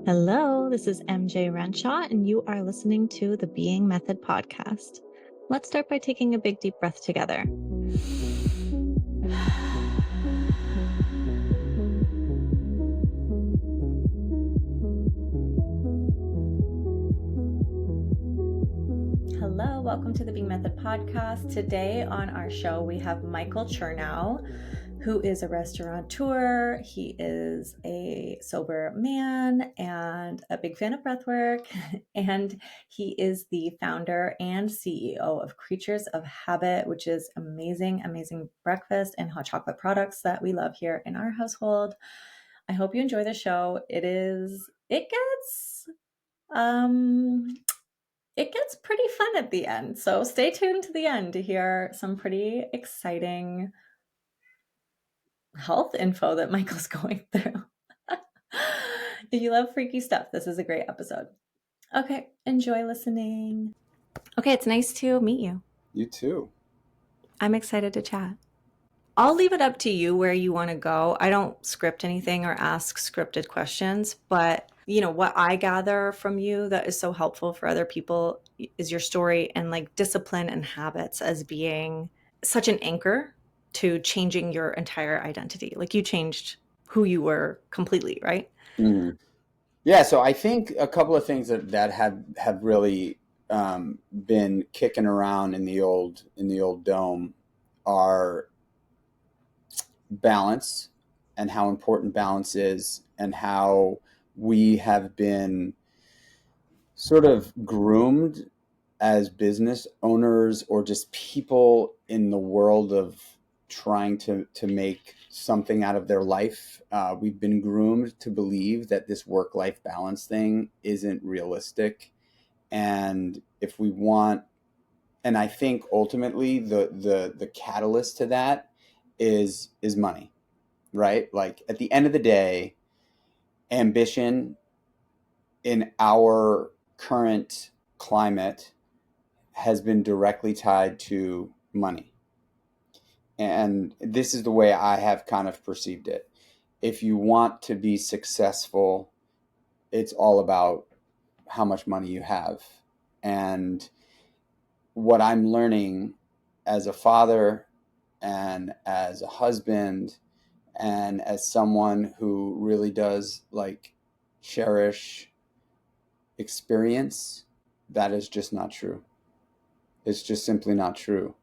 Hello, this is MJ Renshaw, and you are listening to the Being Method podcast. Let's start by taking a big deep breath together. Hello, welcome to the Being Method podcast. Today on our show, we have Michael Chernow, who is a restaurateur. He is a sober man and a big fan of breathwork. And he is the founder and CEO of Creatures of Habit, which is amazing breakfast and hot chocolate products that we love here in our household. I hope you enjoy the show. It gets pretty fun at the end. So stay tuned to the end to hear some pretty exciting health info that Michael's going through. If you love freaky stuff, this is a great episode. Okay, enjoy listening. Okay, it's nice to meet you. You too. I'm excited to chat. I'll leave it up to you where you want to go. I don't script anything or ask scripted questions, but what I gather from you that is so helpful for other people is your story and like discipline and habits as being such an anchor to changing your entire identity. Like you changed who you were completely, right? Mm-hmm. Yeah, so I think a couple of things that have really been kicking around in the old dome are balance and how important balance is, and how we have been sort of groomed as business owners or just people in the world of trying to make something out of their life. We've been groomed to believe that this work-life balance thing isn't realistic. And if we want, and I think ultimately the catalyst to that is money, right? Like at the end of the day, ambition in our current climate has been directly tied to money. And this is the way I have kind of perceived it. If you want to be successful, it's all about how much money you have. And what I'm learning as a father and as a husband and as someone who really does like cherish experience, that is just not true. It's just simply not true.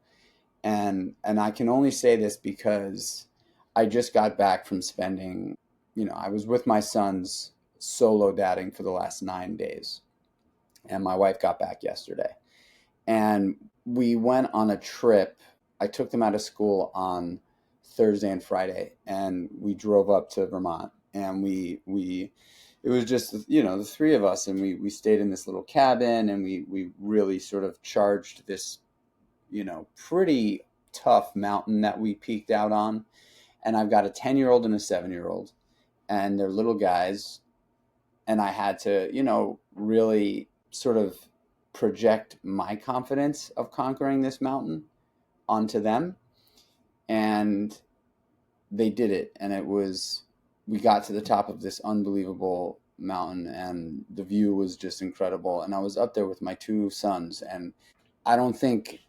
And I can only say this because I just got back from spending, I was with my sons solo dadding for the last 9 days. And my wife got back yesterday. And we went on a trip. I took them out of school on Thursday and Friday, and we drove up to Vermont. And it was just, the three of us, and we stayed in this little cabin, and we really sort of charged this pretty tough mountain that we peaked out on. And I've got a 10-year-old and a 7-year-old, and they're little guys. And I had to, really sort of project my confidence of conquering this mountain onto them. And they did it. And we got to the top of this unbelievable mountain, and the view was just incredible. And I was up there with my two sons, and I don't think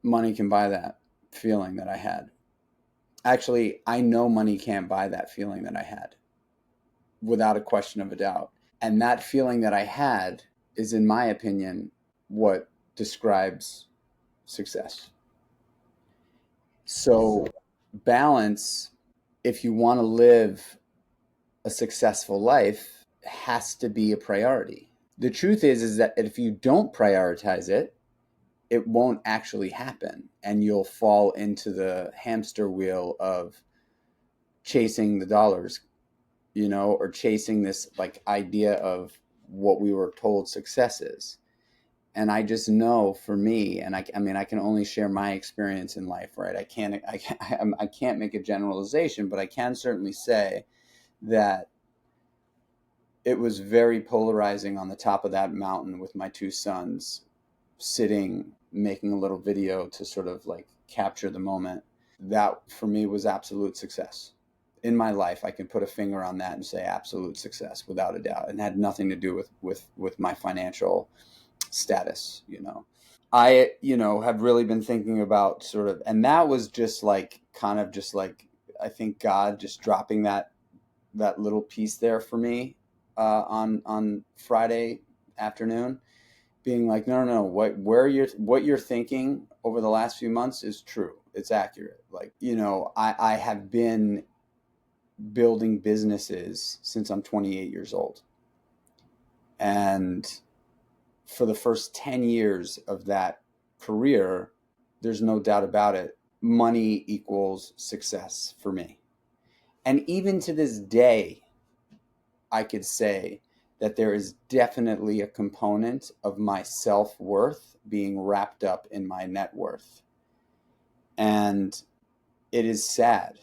money can buy that feeling that I had. Actually, I know money can't buy that feeling that I had, without a question of a doubt. And that feeling that I had is, in my opinion, what describes success. So balance, if you want to live a successful life, has to be a priority. The truth is that if you don't prioritize it, it won't actually happen, and you'll fall into the hamster wheel of chasing the dollars, or chasing this like idea of what we were told success is. And I just know for me, and I can only share my experience in life, right? I can't make a generalization, but I can certainly say that it was very polarizing on the top of that mountain with my two sons, sitting, making a little video to sort of like capture the moment. That for me was absolute success. in my life, I can put a finger on that and say absolute success without a doubt, and had nothing to do with my financial status. I, have really been thinking about sort of, and that was just like, kind of just like, I think God just dropping that little piece there for me on Friday afternoon, being like, no, what you're thinking over the last few months is true. It's accurate. Like, I have been building businesses since I'm 28 years old. And for the first 10 years of that career, there's no doubt about it, money equals success for me. And even to this day, I could say that there is definitely a component of my self-worth being wrapped up in my net worth. And it is sad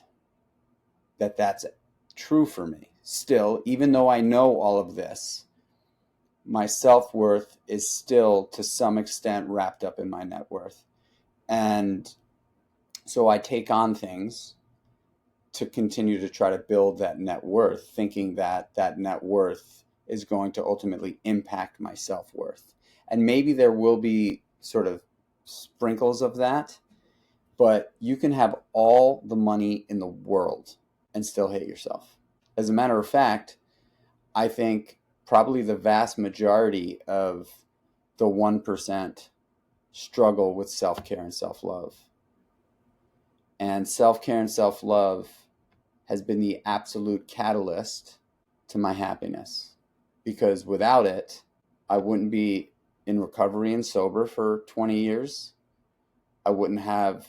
that that's true for me. Still, even though I know all of this, my self-worth is still to some extent wrapped up in my net worth. And so I take on things to continue to try to build that net worth, thinking that that net worth is going to ultimately impact my self-worth. And maybe there will be sort of sprinkles of that, but you can have all the money in the world and still hate yourself. As a matter of fact, I think probably the vast majority of the 1% struggle with self-care and self-love. And self-care and self-love has been the absolute catalyst to my happiness, because without it, I wouldn't be in recovery and sober for 20 years. I wouldn't have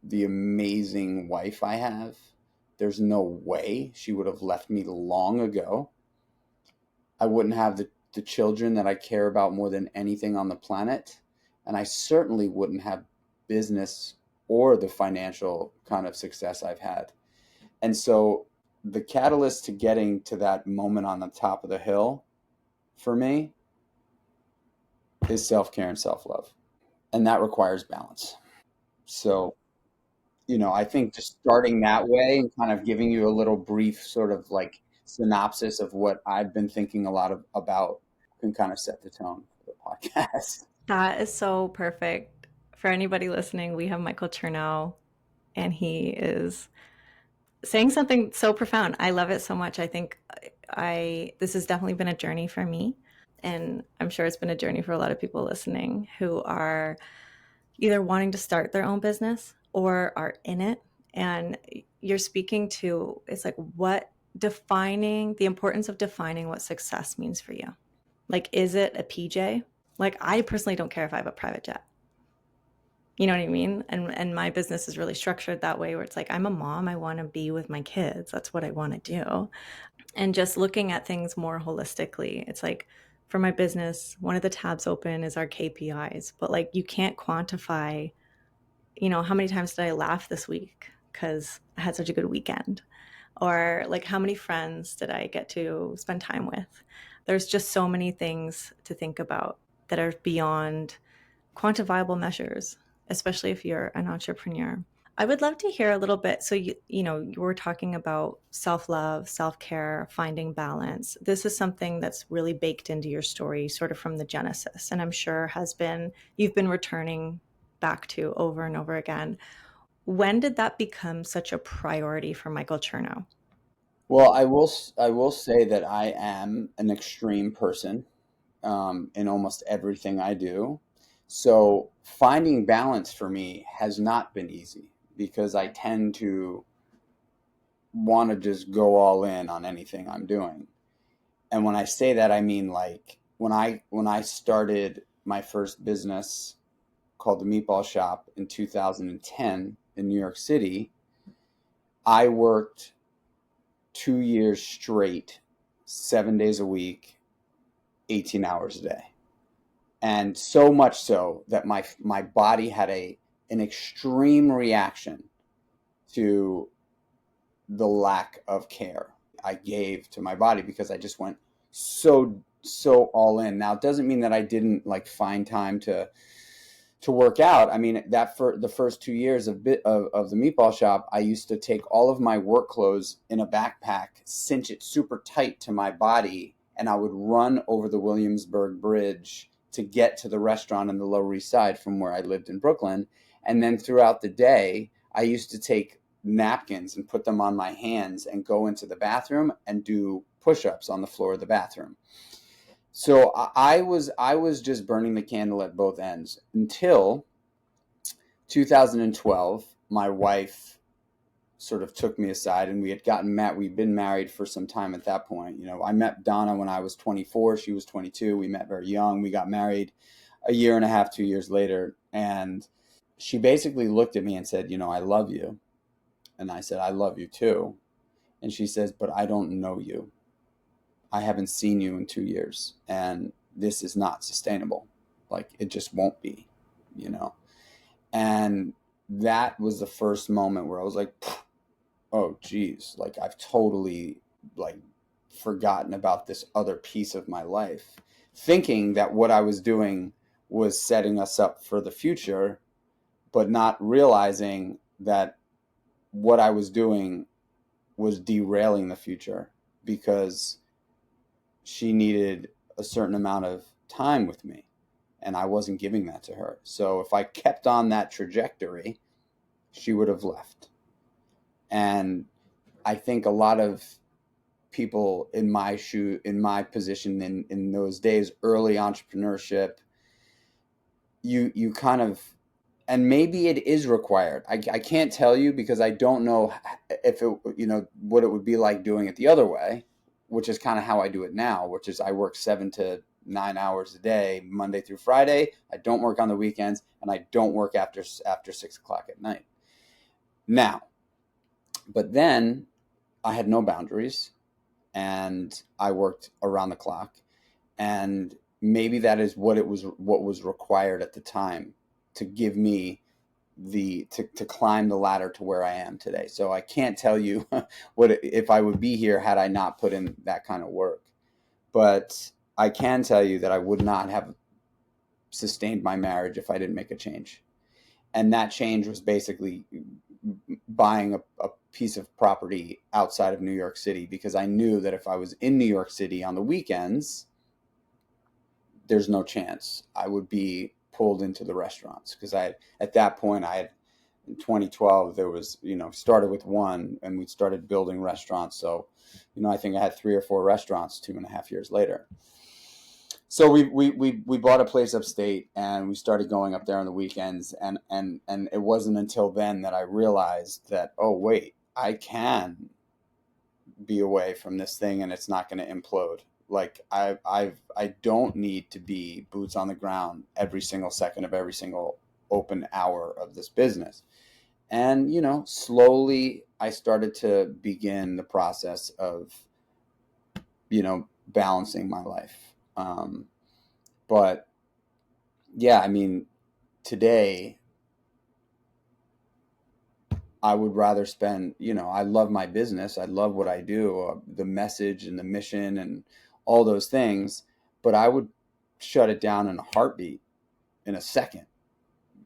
the amazing wife I have. There's no way she would have left me long ago. I wouldn't have the children that I care about more than anything on the planet. And I certainly wouldn't have business or the financial kind of success I've had. And so the catalyst to getting to that moment on the top of the hill for me is self-care and self-love. And that requires balance. So, I think just starting that way and kind of giving you a little brief sort of like synopsis of what I've been thinking a lot about can kind of set the tone for the podcast. That is so perfect. For anybody listening, we have Michael Chernow, and he is saying something so profound. I love it so much. I think this has definitely been a journey for me, and I'm sure it's been a journey for a lot of people listening who are either wanting to start their own business or are in it. And you're speaking to, it's like, the importance of defining what success means for you. Like, is it a PJ? Like, I personally don't care if I have a private jet. You know what I mean? And my business is really structured that way, where it's like, I'm a mom. I want to be with my kids. That's what I want to do. And just looking at things more holistically, it's like, for my business, one of the tabs open is our KPIs, but like, you can't quantify, how many times did I laugh this week because I had such a good weekend? Or like, how many friends did I get to spend time with? There's just so many things to think about that are beyond quantifiable measures, especially if you're an entrepreneur. I would love to hear a little bit. So, you were talking about self-love, self-care, finding balance. This is something that's really baked into your story, sort of from the genesis, and I'm sure you've been returning back to over and over again. When did that become such a priority for Michael Chernow? Well, I will say that I am an extreme person in almost everything I do. So finding balance for me has not been easy, because I tend to want to just go all in on anything I'm doing. And when I say that, I mean, like, when I started my first business called the Meatball Shop in 2010 in New York City, I worked 2 years straight, 7 days a week, 18 hours a day. And so much so that my body had an extreme reaction to the lack of care I gave to my body, because I just went so all in. Now, it doesn't mean that I didn't like find time to to work out. I mean, that for the first 2 years of the meatball shop, I used to take all of my work clothes in a backpack, cinch it super tight to my body, and I would run over the Williamsburg Bridge to get to the restaurant on the Lower East Side from where I lived in Brooklyn. And then throughout the day, I used to take napkins and put them on my hands and go into the bathroom and do push-ups on the floor of the bathroom. So I was just burning the candle at both ends until 2012. My wife sort of took me aside, and we had gotten met. We'd been married for some time at that point. You know, I met Donna when I was 24. She was 22. We met very young. We got married a year and a half, 2 years later. And she basically looked at me and said, you know, I love you. And I said, I love you too. And she says, but I don't know you. I haven't seen you in 2 years, and this is not sustainable. Like, it just won't be, you know? And that was the first moment where I was like, oh, geez, like I've totally like forgotten about this other piece of my life, thinking that what I was doing was setting us up for the future, but not realizing that what I was doing was derailing the future, because she needed a certain amount of time with me, and I wasn't giving that to her. So if I kept on that trajectory, she would have left. And I think a lot of people in my position in those days, early entrepreneurship, you kind of, and maybe it is required. I can't tell you, because I don't know if it, you know, what it would be like doing it the other way, which is kind of how I do it now, which is I work 7 to 9 hours a day, Monday through Friday. I don't work on the weekends, and I don't work after 6 o'clock at night. Now, but then I had no boundaries, and I worked around the clock, and maybe that is what was required at the time to give me to climb the ladder to where I am today. So I can't tell you what if I would be here had I not put in that kind of work. But I can tell you that I would not have sustained my marriage if I didn't make a change. And that change was basically buying a piece of property outside of New York City, because I knew that if I was in New York City on the weekends, there's no chance I would be pulled into the restaurants, because at that point in 2012, there was, you know, started with one, and we started building restaurants. So, you know, I think I had 3 or 4 restaurants 2.5 years later. So we bought a place upstate, and we started going up there on the weekends, and it wasn't until then that I realized that, oh wait, I can be away from this thing and it's not going to implode. Like I don't need to be boots on the ground every single second of every single open hour of this business. And, you know, slowly I started to begin the process of, you know, balancing my life. But yeah, I mean, today I would rather spend, you know, I love my business. I love what I do, the message and the mission and all those things, but I would shut it down in a heartbeat, in a second,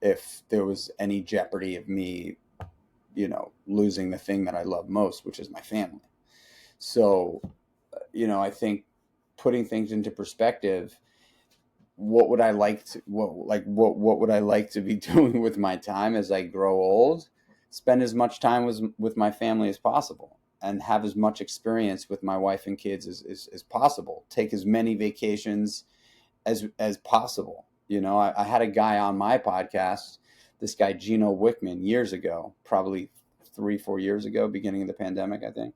if there was any jeopardy of me, you know, losing the thing that I love most, which is my family. So, you know, I think putting things into perspective, what would I like to, what would I like to be doing with my time as I grow old? Spend as much time with my family as possible, and have as much experience with my wife and kids as possible. Take as many vacations as possible. You know, I had a guy on my podcast, this guy Gino Wickman, years ago, probably 3-4 years ago, beginning of the pandemic, I think.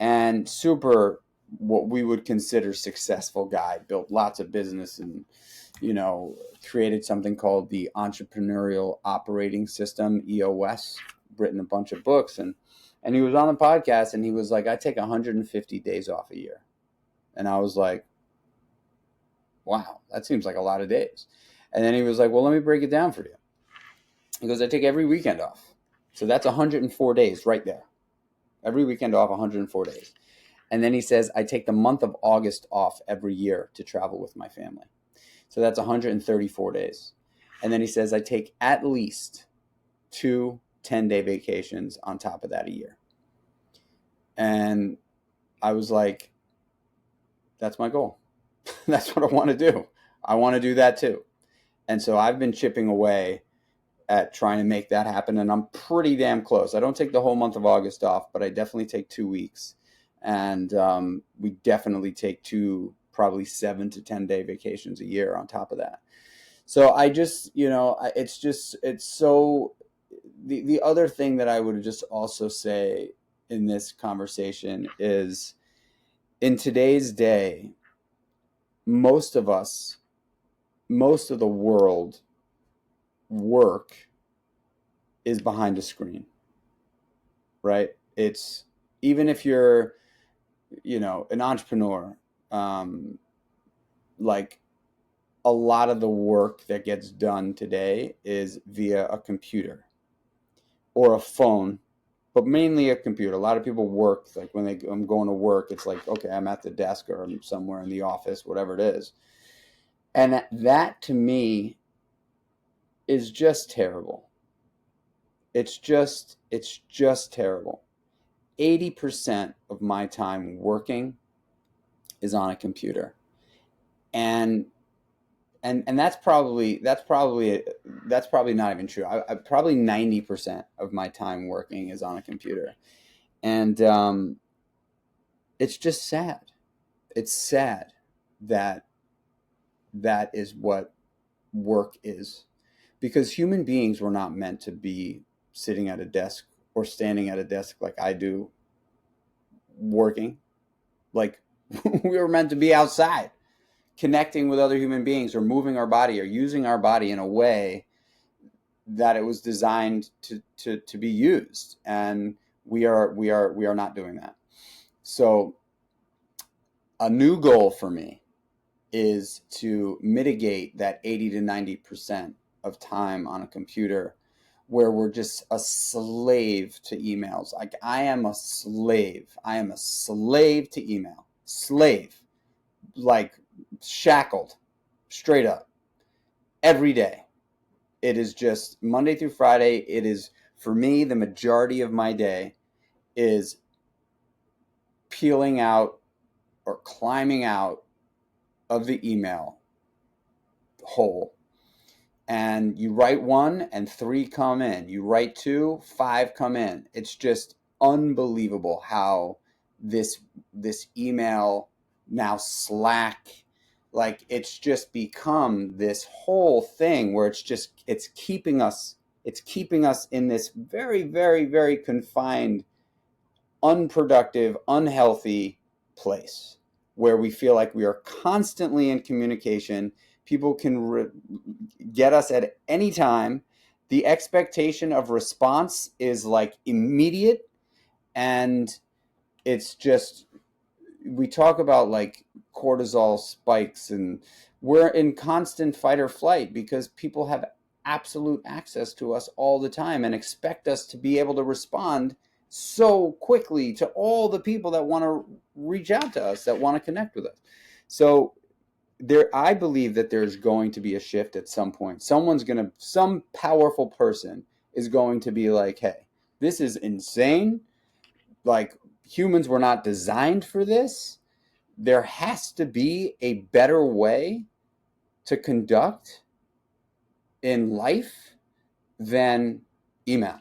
And super, what we would consider successful guy, built lots of business, and, you know, created something called the Entrepreneurial Operating System, EOS, written a bunch of books. And he was on the podcast, and he was like, I take 150 days off a year. And I was like, wow, that seems like a lot of days. And then he was like, well, let me break it down for you. He goes, I take every weekend off. So that's 104 days right there. Every weekend off, 104 days. And then he says, I take the month of August off every year to travel with my family. So that's 134 days. And then he says, I take at least 2 10-day vacations on top of that a year. And I was like, that's my goal. That's what I want to do. I want to do that too. And so I've been chipping away at trying to make that happen. And I'm pretty damn close. I don't take the whole month of August off, but I definitely take 2 weeks. And we definitely take 2, probably 7 to 10-day vacations a year on top of that. So I just, it's so, the other thing that I would just also say in this conversation is, in today's day, most of the world work is behind a screen, right? It's, even if you're, an entrepreneur, like, a lot of the work that gets done today is via a computer or a phone, but mainly a computer. A lot of people work, like when I'm going to work, it's like, okay, I'm at the desk or I'm somewhere in the office, whatever it is. And that to me is just terrible. It's just terrible. 80% of my time working is on a computer. And that's probably not even true. I probably 90% of my time working is on a computer. And it's just sad. It's sad that is what work is, because human beings were not meant to be sitting at a desk or standing at a desk like I do working. Like, we were meant to be outside, connecting with other human beings, or moving our body, or using our body in a way that it was designed to be used. And we are not doing that. So a new goal for me is to mitigate that 80 to 90% of time on a computer where we're just a slave to emails. Like, I am a slave to email. Slave. Like, shackled, straight up, every day. It is just Monday through Friday. It is, for me, the majority of my day is peeling out or climbing out of the email hole. And you write 1 and 3 come in. You write 2, 5 come in. It's just unbelievable how this email, now Slack, like, it's just become this whole thing where it's keeping us in this very, very, very confined, unproductive, unhealthy place where we feel like we are constantly in communication. People can get us at any time. The expectation of response is like immediate. And it's just, we talk about like cortisol spikes, and we're in constant fight or flight because people have absolute access to us all the time and expect us to be able to respond so quickly to all the people that want to reach out to us, that want to connect with us. So I believe that there's going to be a shift at some point. Some powerful person is going to be like, hey, this is insane. Like, humans were not designed for this. There has to be a better way to conduct in life than email.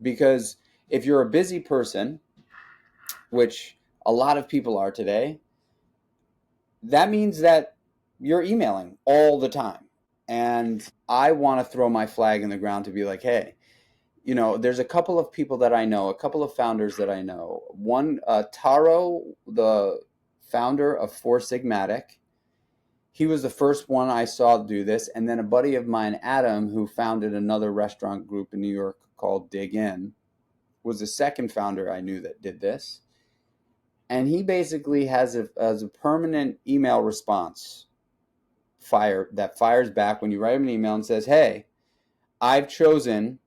Because if you're a busy person, which a lot of people are today, that means that you're emailing all the time. And I want to throw my flag in the ground to be like, hey, there's a couple of people that I know, a couple of founders that I know. One, Taro, the founder of Four Sigmatic, he was the first one I saw do this. And then a buddy of mine, Adam, who founded another restaurant group in New York called Deepen, was the second founder I knew that did this. And he basically has a permanent email response that fires back when you write him an email and says, hey, I've chosen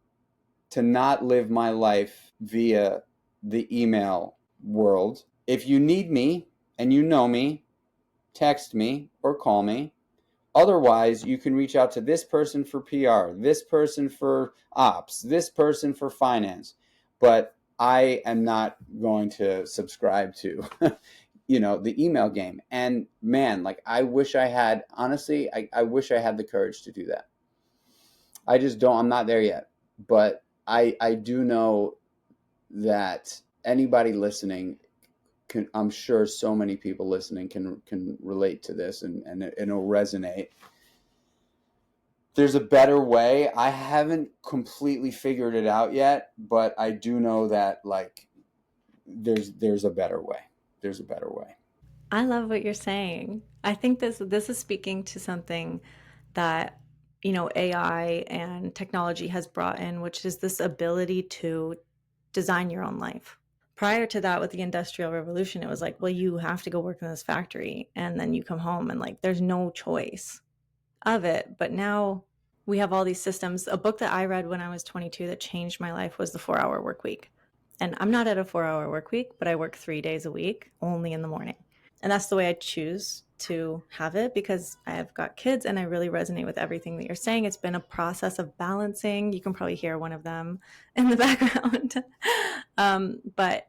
to not live my life via the email world. If you need me and you know me, text me or call me, Otherwise, you can reach out to this person for PR, this person for ops, this person for finance. But I am not going to subscribe to, the email game. And man, like I wish I had, honestly, I wish I had the courage to do that. I just don't, I'm not there yet. But I do know that anybody listening I'm sure so many people listening can relate to this and it'll resonate. There's a better way. I haven't completely figured it out yet, but I do know that like there's a better way. There's a better way. I love what you're saying. I think this is speaking to something that AI and technology has brought in, which is this ability to design your own life. Prior to that, with the Industrial Revolution, it was like, well, you have to go work in this factory and then you come home and like there's no choice of it. But now we have all these systems. A book that I read when I was 22 that changed my life was The 4 Hour Work Week. And I'm not at a 4 hour work week, but I work 3 days a week, only in the morning. And that's the way I choose to have it because I have got kids and I really resonate with everything that you're saying. It's been a process of balancing. You can probably hear one of them in the background. But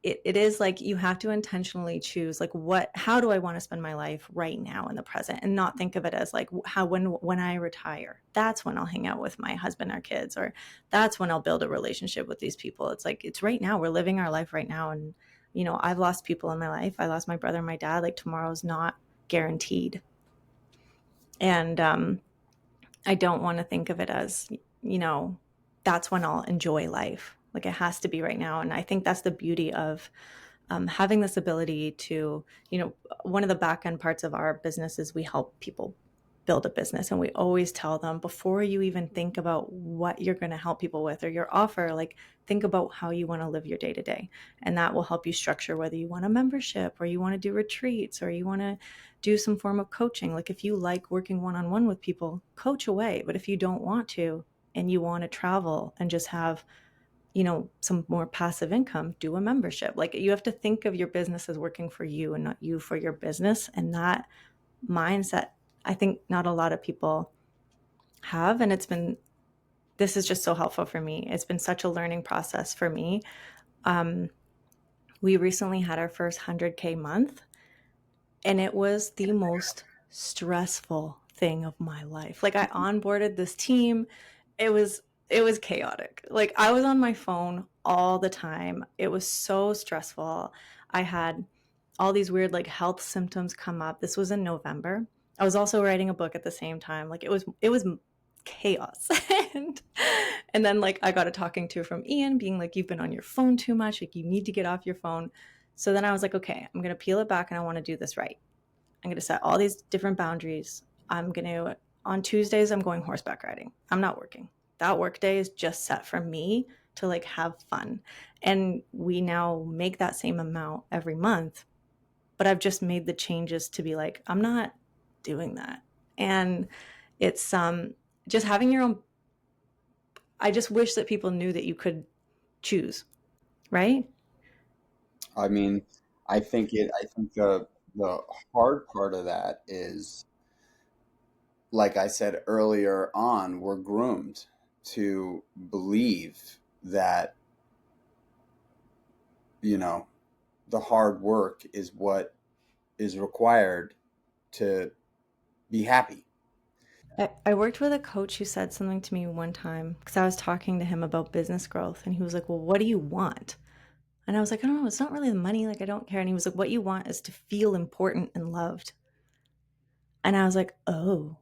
it is like you have to intentionally choose like how do I want to spend my life right now in the present, and not think of it as like how when I retire, that's when I'll hang out with my husband or kids, or that's when I'll build a relationship with these people. It's like it's right now. We're living our life right now. And I've lost people in my life. I lost my brother and my dad. Like tomorrow's not guaranteed. And I don't want to think of it as, that's when I'll enjoy life. Like it has to be right now. And I think that's the beauty of having this ability to, one of the back end parts of our business is we help people build a business. And we always tell them before you even think about what you're going to help people with or your offer, like think about how you want to live your day to day. And that will help you structure whether you want a membership or you want to do retreats or you want to do some form of coaching. Like if you like working one-on-one with people, coach away. But if you don't want to and you want to travel and just have some more passive income, do a membership. Like you have to think of your business as working for you and not you for your business. And that mindset, I think not a lot of people have. And this is just so helpful for me. It's been such a learning process for me. We recently had our first 100K month, and it was the most stressful thing of my life. Like I onboarded this team. It was chaotic. Like I was on my phone all the time. It was so stressful. I had all these weird like health symptoms come up. This was in November. I was also writing a book at the same time. Like it was chaos. and then like I got a talking to from Ian being like, you've been on your phone too much. Like you need to get off your phone. So then I was like, okay, I'm going to peel it back and I want to do this right. I'm going to set all these different boundaries. On Tuesdays, I'm going horseback riding. I'm not working. That work day is just set for me to like have fun. And we now make that same amount every month, but I've just made the changes to be like, I'm not doing that. And it's just having your own. I just wish that people knew that you could choose, right? I mean, I think the hard part of that is, like I said earlier on, we're groomed to believe that, you know, the hard work is what is required to be happy. I worked with a coach who said something to me one time because I was talking to him about business growth, and he was like, well, what do you want? And I was like, I don't know, it's not really the money, like I don't care. And he was like, what you want is to feel important and loved. And I was like, oh,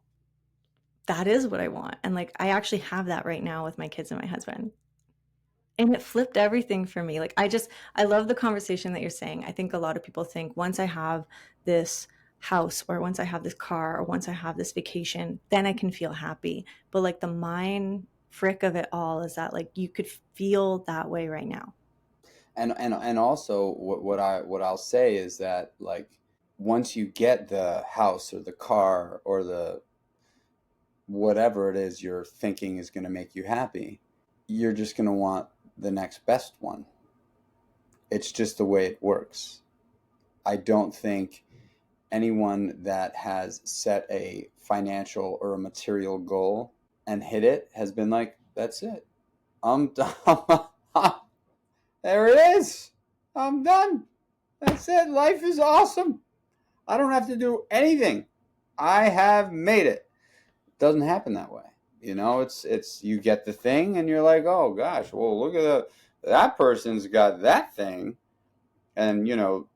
that is what I want. And like I actually have that right now with my kids and my husband. And it flipped everything for me. Like I love the conversation that you're saying. I think a lot of people think once I have this house or once I have this car or once I have this vacation, then I can feel happy. But like the mind frick of it all is that like you could feel that way right now. And also what I'll say is that like once you get the house or the car or the whatever it is you're thinking is going to make you happy, you're just going to want the next best one. It's just the way it works. I don't think anyone that has set a financial or a material goal and hit it has been like, that's it. I'm done. There it is. I'm done. That's it. Life is awesome. I don't have to do anything. I have made it. It doesn't happen that way. It's you get the thing and you're like, oh gosh, well look at that person's got that thing, and I'm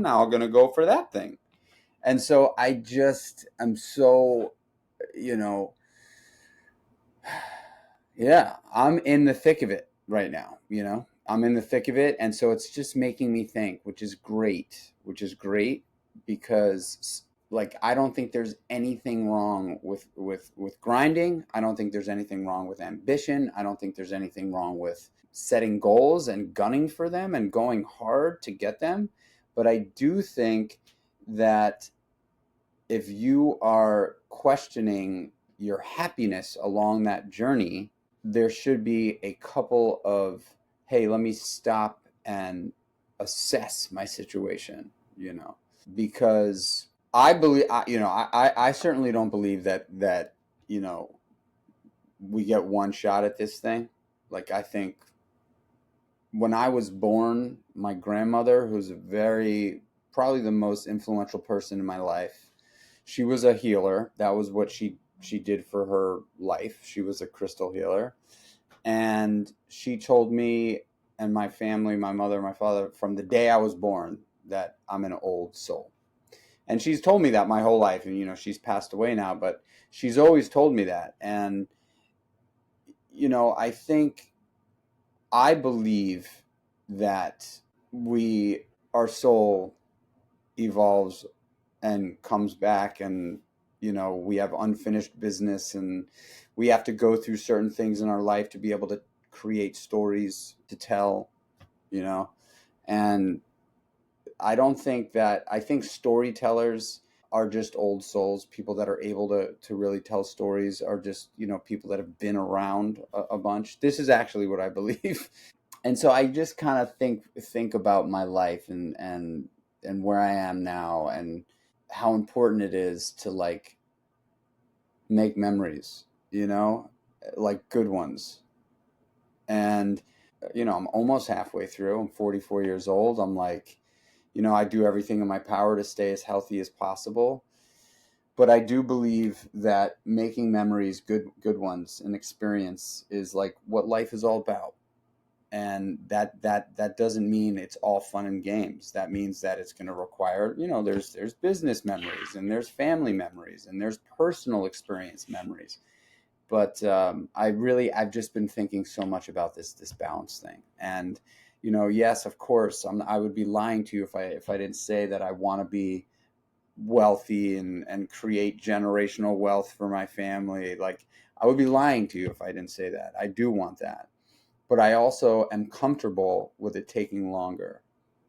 now gonna go for that thing. And so I'm so, you know, yeah, I'm in the thick of it right now. I'm in the thick of it. And so it's just making me think, which is great because like, I don't think there's anything wrong with grinding. I don't think there's anything wrong with ambition. I don't think there's anything wrong with setting goals and gunning for them and going hard to get them. But I do think that if you are questioning your happiness along that journey, there should be a couple of, hey, let me stop and assess my situation, because I believe, I certainly don't believe that, we get one shot at this thing. Like, I think when I was born, my grandmother, who's probably the most influential person in my life, she was a healer. That was what she did for her life. She was a crystal healer. And she told me and my family, my mother, my father, from the day I was born, that I'm an old soul. And she's told me that my whole life. And, she's passed away now, but she's always told me that. And, I believe that our soul evolves and comes back, and we have unfinished business, and we have to go through certain things in our life to be able to create stories to tell, and I think storytellers are just old souls. People that are able to really tell stories are just, people that have been around a bunch. This is actually what I believe. And so I just kind of think about my life and where I am now, and how important it is to like make memories, like good ones. And I'm almost halfway through. I'm 44 years old. I'm like, I do everything in my power to stay as healthy as possible. But I do believe that making memories, good ones, and experience is like what life is all about. And that doesn't mean it's all fun and games. That means that it's going to require, there's business memories, and there's family memories, and there's personal experience memories. But I've just been thinking so much about this balance thing. And yes, of course, I would be lying to you if I didn't say that I want to be wealthy and create generational wealth for my family. Like, I would be lying to you if I didn't say that. I do want that. But I also am comfortable with it taking longer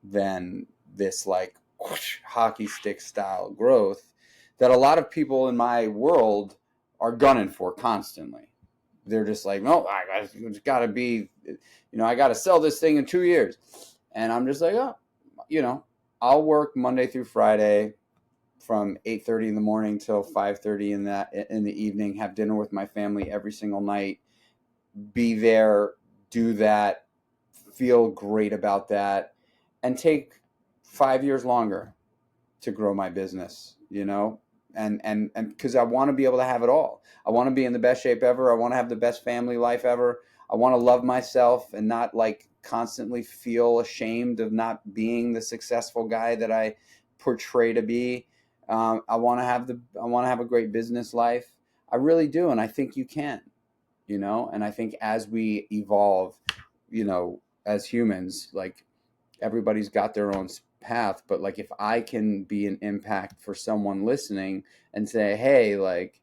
than this like whoosh, hockey stick style growth that a lot of people in my world are gunning for constantly. They're just like, no, it's got to be, I got to sell this thing in 2 years. And I'm just like, oh, I'll work Monday through Friday from 8:30 in the morning till 5:30 in the evening, have dinner with my family every single night, be there, do that, feel great about that, and take 5 years longer to grow my business, and because I want to be able to have it all. I want to be in the best shape ever. I want to have the best family life ever. I want to love myself and not like constantly feel ashamed of not being the successful guy that I portray to be. I want to have a great business life. I really do, and I think you can. And I think as we evolve, as humans, like, everybody's got their own path, but like, if I can be an impact for someone listening and say, hey, like,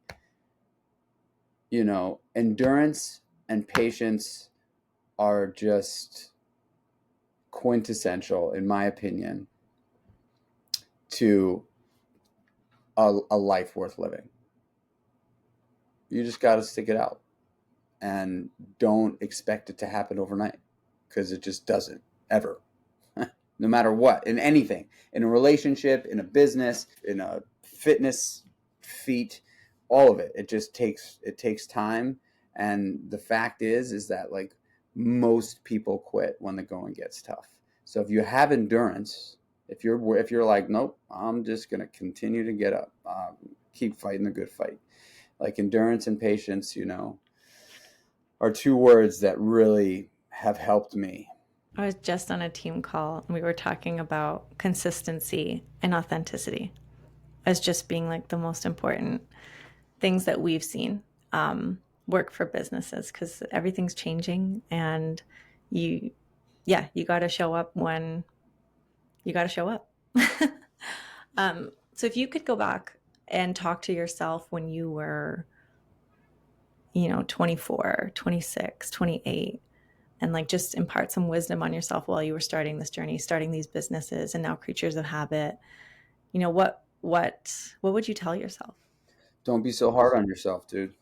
endurance and patience are just quintessential, in my opinion, to a life worth living. You just got to stick it out. And don't expect it to happen overnight, because it just doesn't, ever. no matter what, in anything, in a relationship, in a business, in a fitness feat, all of it. It takes time. And the fact is that like most people quit when the going gets tough. So if you have endurance, if you're like, nope, I'm just going to continue to get up, keep fighting the good fight. Like endurance and patience, are two words that really have helped me. I was just on a team call and we were talking about consistency and authenticity as just being like the most important things that we've seen work for businesses, because everything's changing, and you got to show up when you got to show up. So if you could go back and talk to yourself when you were 24, 26, 28, and like just impart some wisdom on yourself while you were starting this journey, starting these businesses and now creatures of habit, what would you tell yourself? Don't be so hard on yourself, dude.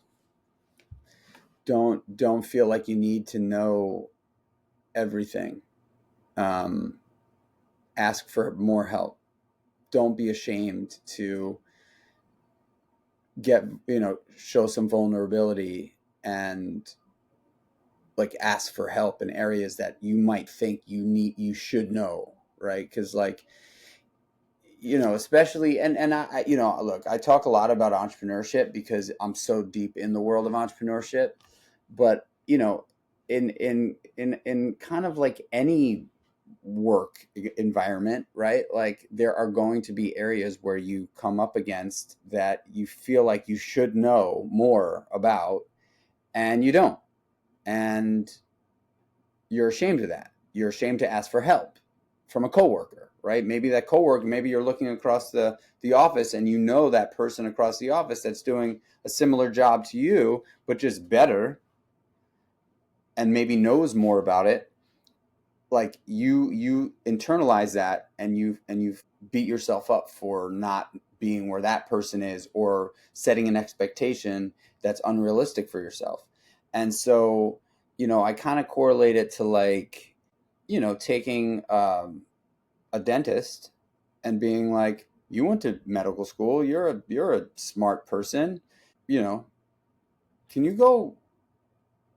Don't feel like you need to know everything. um, Ask for more help. Don't be ashamed to show some vulnerability and like ask for help in areas that you might think you should know, right? Because like, especially, and I look, I talk a lot about entrepreneurship because I'm so deep in the world of entrepreneurship. But in kind of like any work environment, right? Like there are going to be areas where you come up against that you feel like you should know more about, and you don't. And you're ashamed of that. You're ashamed to ask for help from a coworker, right? Maybe that coworker, maybe you're looking across the office and you know that person across the office that's doing a similar job to you, but just better, and maybe knows more about it. Like you internalize that, and you've beat yourself up for not being where that person is, or setting an expectation that's unrealistic for yourself. And so I kind of correlate it to like taking a dentist and being like, you went to medical school, you're a smart person, you know can you go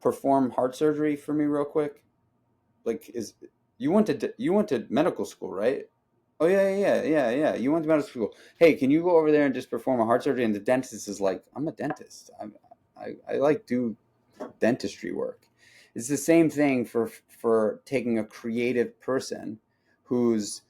perform heart surgery for me real quick? Like, is you went to medical school, right? Oh yeah, yeah, yeah, yeah. You went to medical school. Hey, can you go over there and just perform a heart surgery? And the dentist is like, I'm a dentist. I like do dentistry work. It's the same thing for taking a creative person who's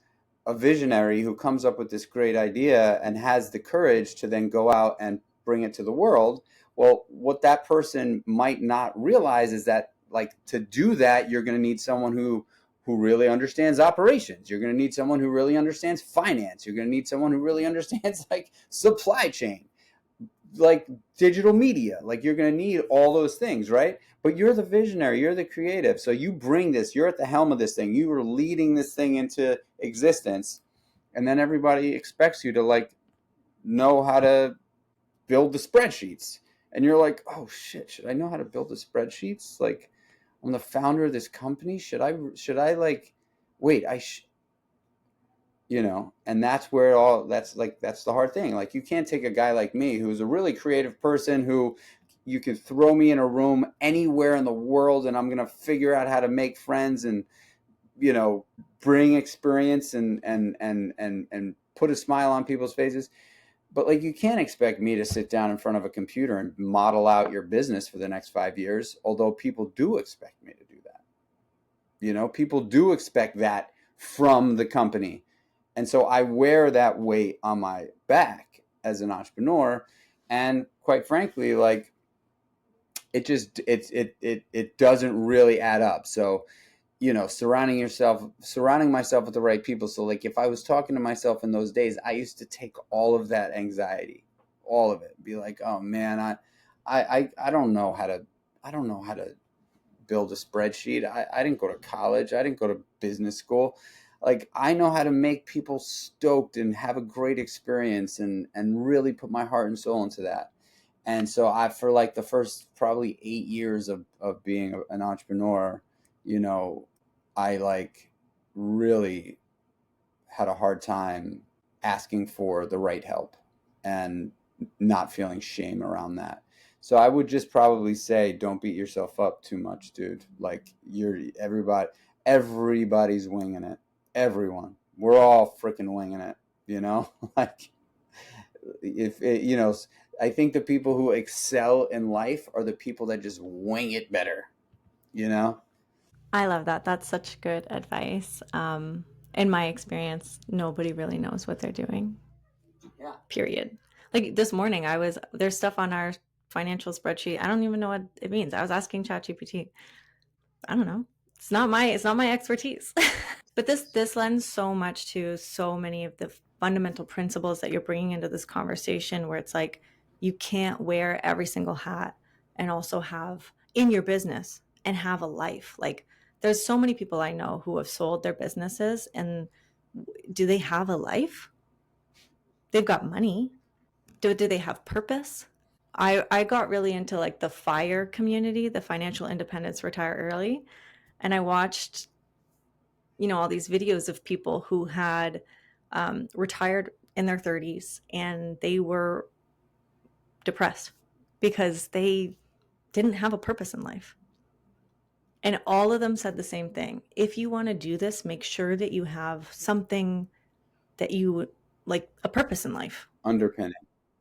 a visionary, who comes up with this great idea and has the courage to then go out and bring it to the world. Well, what that person might not realize is that, like, to do that, you're going to need someone who really understands operations. You're going to need someone who really understands finance. You're going to need someone who really understands like supply chain, like digital media. Like, you're going to need all those things, right? But you're the visionary, you're the creative, so you bring this, you're at the helm of this thing, you are leading this thing into existence. And then everybody expects you to like know how to build the spreadsheets, and you're like, oh shit, should I know how to build the spreadsheets? Like, I'm the founder of this company. Should I like wait, and that's where all that's the hard thing. Like, you can't take a guy like me who's a really creative person, who you can throw me in a room anywhere in the world and I'm going to figure out how to make friends and bring experience and put a smile on people's faces. But like, you can't expect me to sit down in front of a computer and model out your business for the next 5 years, although people do expect me to do that. People do expect that from the company. And so I wear that weight on my back as an entrepreneur. And quite frankly, like, it doesn't really add up. So, surrounding myself with the right people. So like, if I was talking to myself in those days, I used to take all of that anxiety, all of it, be like, oh man, I don't know how to build a spreadsheet. I didn't go to college. I didn't go to business school. Like, I know how to make people stoked and have a great experience and really put my heart and soul into that. And so for like the first probably 8 years of being an entrepreneur, I like really had a hard time asking for the right help and not feeling shame around that. So I would just probably say, don't beat yourself up too much, dude. Like everybody's winging it. Everyone. We're all freaking winging it, you know? Like if it, you know, I think the people who excel in life are the people that just wing it better, you know? I love that. That's such good advice. In my experience, nobody really knows what they're doing, Yeah. period. Like this morning, there's stuff on our financial spreadsheet. I don't even know what it means. I was asking ChatGPT. I don't know. It's not my expertise. But this lends so much to so many of the fundamental principles that you're bringing into this conversation, where it's like you can't wear every single hat and also have in your business and have a life. Like there's so many people I know who have sold their businesses, and do they have a life? They've got money. Do they have purpose? I got really into like the FIRE community, the financial independence retire early, and I watched all these videos of people who had retired in their 30s, and they were depressed because they didn't have a purpose in life. And all of them said the same thing. If you want to do this, make sure that you have something that you like, a purpose in life. Underpinning.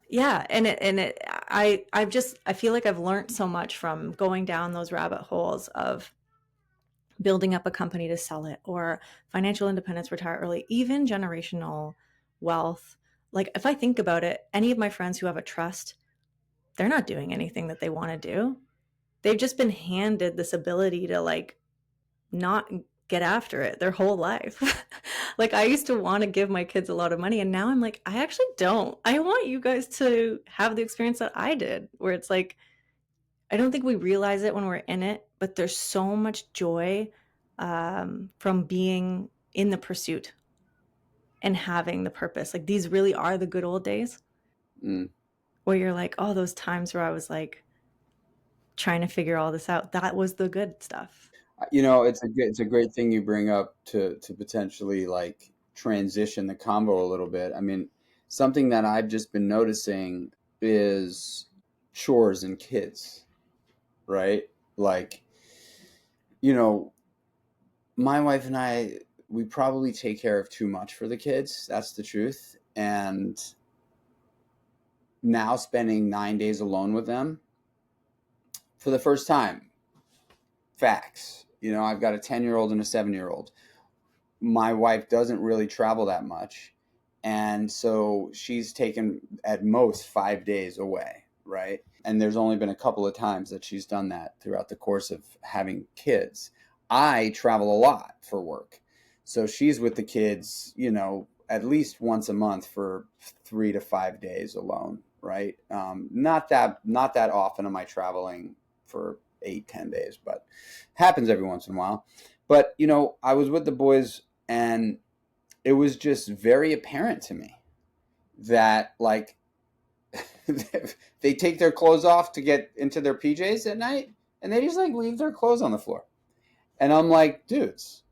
Yeah, I feel like I've learned so much from going down those rabbit holes of building up a company to sell it, or financial independence, retire early, even generational wealth. Like if I think about it, any of my friends who have a trust, they're not doing anything that they want to do. They've just been handed this ability to like not get after it their whole life. Like I used to want to give my kids a lot of money, and now I'm like, I actually don't. I want you guys to have the experience that I did, where it's like I don't think we realize it when we're in it, but there's so much joy from being in the pursuit and having the purpose. Like these really are the good old days, Mm. where you're like, oh, those times where I was like trying to figure all this out. That was the good stuff. You know, it's a great thing you bring up to potentially like transition the combo a little bit. I mean, something that I've just been noticing is chores and kids, right? Like, you know, my wife and I, we probably take care of too much for the kids. That's the truth. And now spending 9 days alone with them for the first time, facts. You know, I've got a 10-year-old and a 7-year-old. My wife doesn't really travel that much. And so she's taken at most 5 days away, right? And there's only been a couple of times that she's done that throughout the course of having kids. I travel a lot for work. So she's with the kids, you know, at least once a month for 3 to 5 days alone, right? Not that often am I traveling for 8, 10 days, but happens every once in a while. But, you know, I was with the boys, and it was just very apparent to me that like they take their clothes off to get into their PJs at night, and they just like leave their clothes on the floor. And I'm like, dudes,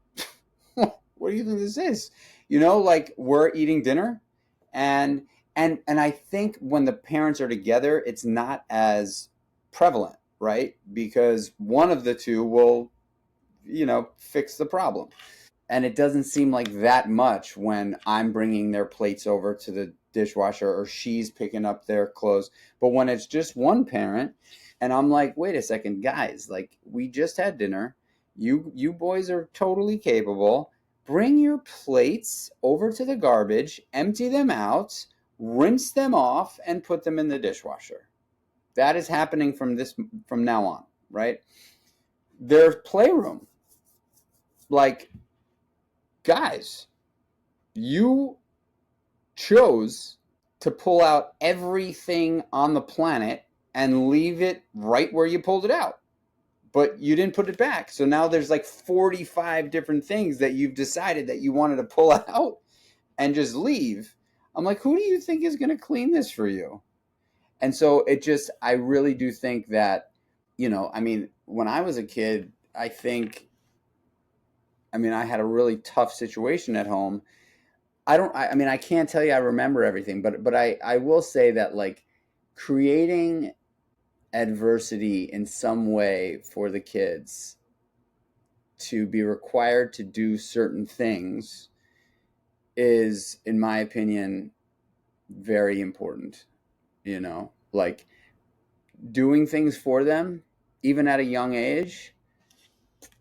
what do you think this is? You know, like we're eating dinner, and I think when the parents are together, it's not as prevalent, right? Because one of the two will, you know, fix the problem. And it doesn't seem like that much when I'm bringing their plates over to the dishwasher or she's picking up their clothes. But when it's just one parent, and I'm like, wait a second, guys, like we just had dinner. You boys are totally capable. Bring your plates over to the garbage, empty them out, rinse them off, and put them in the dishwasher. That is happening from now on, right? Their playroom, like, guys, you chose to pull out everything on the planet and leave it right where you pulled it out, but you didn't put it back. So now there's like 45 different things that you've decided that you wanted to pull out and just leave. I'm like, who do you think is going to clean this for you? And so I really do think that, you know, I mean, when I was a kid, I mean, I had a really tough situation at home. I mean, I can't tell you I remember everything, but I will say that like creating adversity in some way for the kids to be required to do certain things is, in my opinion, very important. Like doing things for them, even at a young age,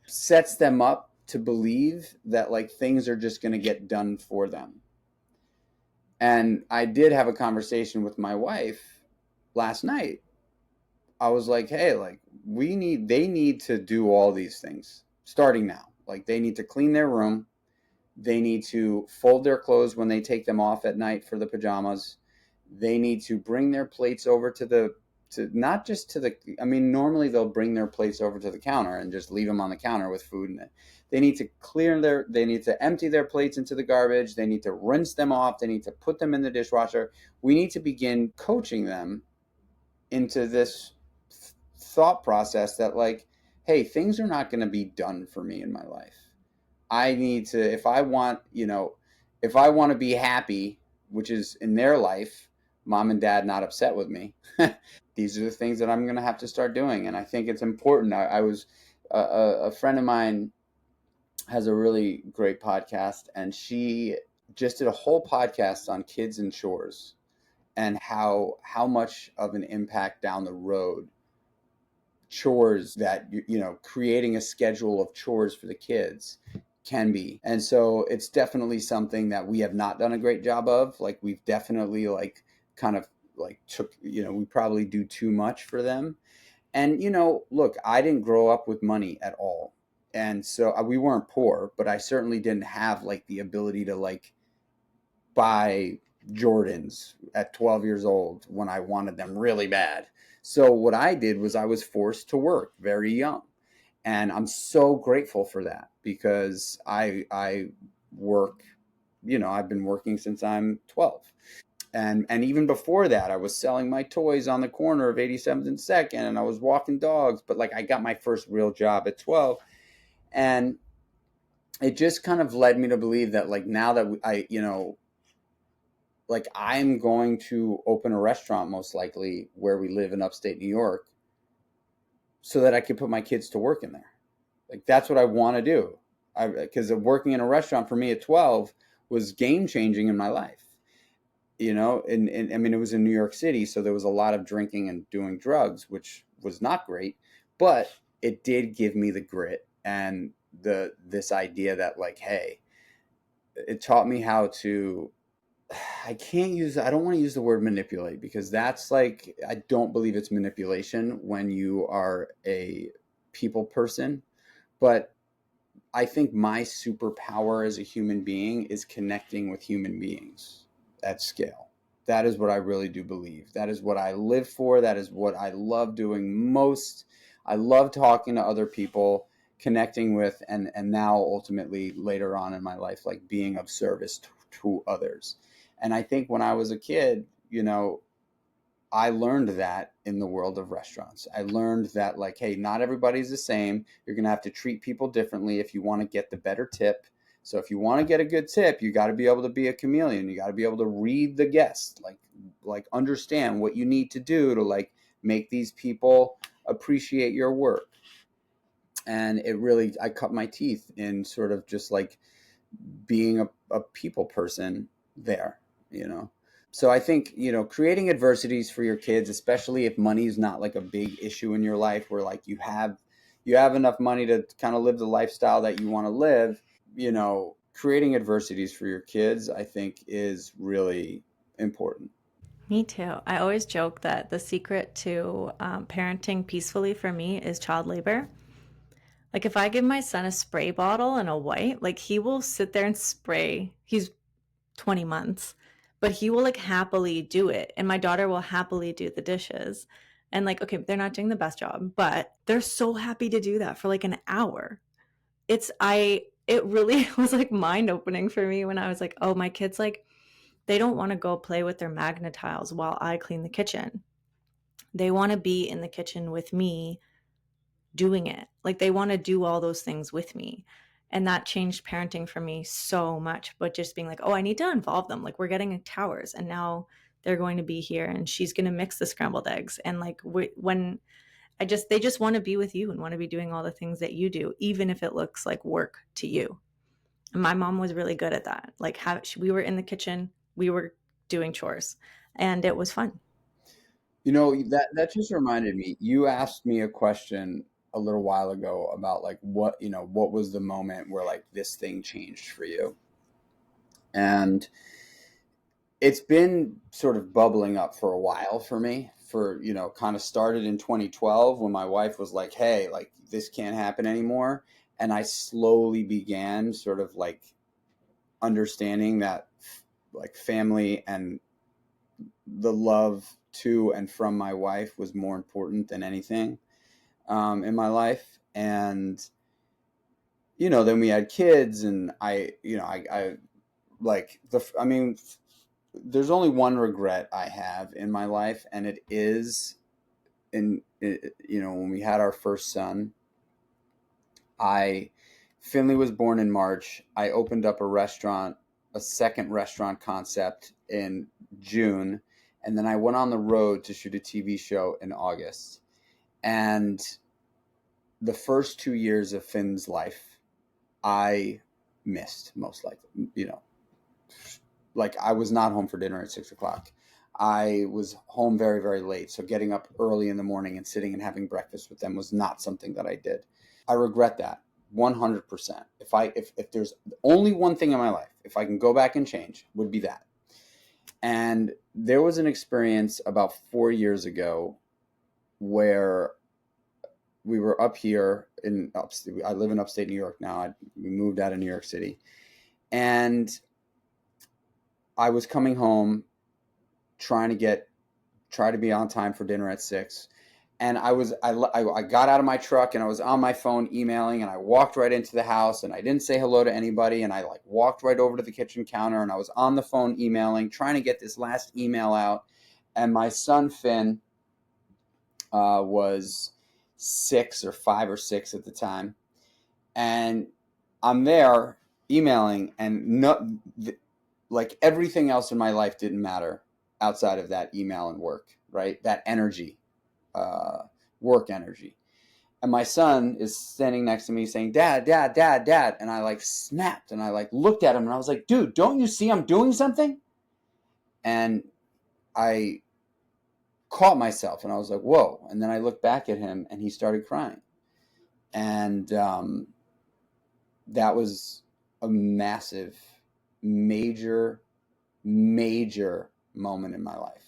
sets them up to believe that like things are just going to get done for them. And I did have a conversation with my wife last night. I was like, hey, like they need to do all these things starting now. Like they need to clean their room. They need to fold their clothes when they take them off at night for the pajamas. They need to bring their plates over to not just to the, I mean, normally they'll bring their plates over to the counter and just leave them on the counter with food in it. They need to they need to empty their plates into the garbage. They need to rinse them off. They need to put them in the dishwasher. We need to begin coaching them into this thought process that like, hey, things are not going to be done for me in my life. I need to, if I want to be happy, which is in their life, mom and dad not upset with me, these are the things that I'm going to have to start doing. And I think it's important. I was, a friend of mine has a really great podcast, and she just did a whole podcast on kids and chores and how much of an impact down the road chores that creating a schedule of chores for the kids can be. And so it's definitely something that we have not done a great job of. Like we've definitely like kind of like took, we probably do too much for them. And look, I didn't grow up with money at all, and so we weren't poor, but I certainly didn't have like the ability to like buy Jordans at 12 years old when I wanted them really bad. So what I did was I was forced to work very young. And I'm so grateful for that because I work, I've been working since I'm 12. And even before that, I was selling my toys on the corner of 87th and 2nd, and I was walking dogs, but like I got my first real job at 12. And it just kind of led me to believe that like now that like I'm going to open a restaurant most likely where we live in upstate New York so that I could put my kids to work in there. Like that's what I want to do. Because working in a restaurant for me at 12 was game changing in my life. And I mean, it was in New York City, so there was a lot of drinking and doing drugs, which was not great, but it did give me the grit and this idea that like, hey, it taught me how to, I don't want to use the word manipulate because that's like, I don't believe it's manipulation when you are a people person. But I think my superpower as a human being is connecting with human beings at scale. That is what I really do believe. That is what I live for. That is what I love doing most. I love talking to other people, connecting with, and now ultimately later on in my life, like being of service to others. And I think when I was a kid, I learned that in the world of restaurants. I learned that like, hey, not everybody's the same. You're going to have to treat people differently if you want to get the better tip. So if you want to get a good tip, you got to be able to be a chameleon. You got to be able to read the guest, like understand what you need to do to like make these people appreciate your work. And I cut my teeth in sort of just like being a people person there, you know. So I think, creating adversities for your kids, especially if money is not like a big issue in your life where like you have enough money to kind of live the lifestyle that you want to live, creating adversities for your kids, I think is really important. Me too. I always joke that the secret to parenting peacefully for me is child labor. Like if I give my son a spray bottle and a wipe, like he will sit there and spray. He's 20 months, but he will like happily do it. And my daughter will happily do the dishes. And like, okay, they're not doing the best job, but they're so happy to do that for like an hour. It really was like mind opening for me when I was like, oh, my kids, like, they don't want to go play with their magnet tiles while I clean the kitchen. They want to be in the kitchen with me doing it. Like they want to do all those things with me. And that changed parenting for me so much, but just being like, oh, I need to involve them. Like, we're getting towers and now they're going to be here and she's going to mix the scrambled eggs. And like when they just want to be with you and want to be doing all the things that you do, even if it looks like work to you. And my mom was really good at that. Like we were in the kitchen, we were doing chores, and it was fun. That just reminded me, you asked me a question a little while ago about like what was the moment where like this thing changed for you? And it's been sort of bubbling up for a while for me, kind of started in 2012 when my wife was like, hey, like this can't happen anymore. And I slowly began sort of like understanding that like family and the love to and from my wife was more important than anything in my life. And, then we had kids and I like there's only one regret I have in my life, and it is when we had our first son. Finley was born in March. I opened up a second restaurant concept in June, and then I went on the road to shoot a TV show in August. And the first 2 years of Finn's life, I missed, most likely, like I was not home for dinner at 6 o'clock. I was home very, very late. So getting up early in the morning and sitting and having breakfast with them was not something that I did. I regret that 100%. If there's only one thing in my life, if I can go back and change, would be that. And there was an experience about 4 years ago where we were up here I live in upstate New York now. We moved out of New York City. And I was coming home try to be on time for dinner at 6. And I got out of my truck and I was on my phone emailing, and I walked right into the house and I didn't say hello to anybody. And I like walked right over to the kitchen counter and I was on the phone emailing, trying to get this last email out. And my son, Finn, was 5 or 6 at the time. And I'm there emailing, and like everything else in my life didn't matter outside of that email and work, right? That energy, work energy. And my son is standing next to me saying, Dad, Dad, Dad, Dad. And I like snapped and I like looked at him and I was like, dude, don't you see I'm doing something? And I caught myself and I was like, whoa. And then I looked back at him and he started crying. And that was a massive, major, major moment in my life.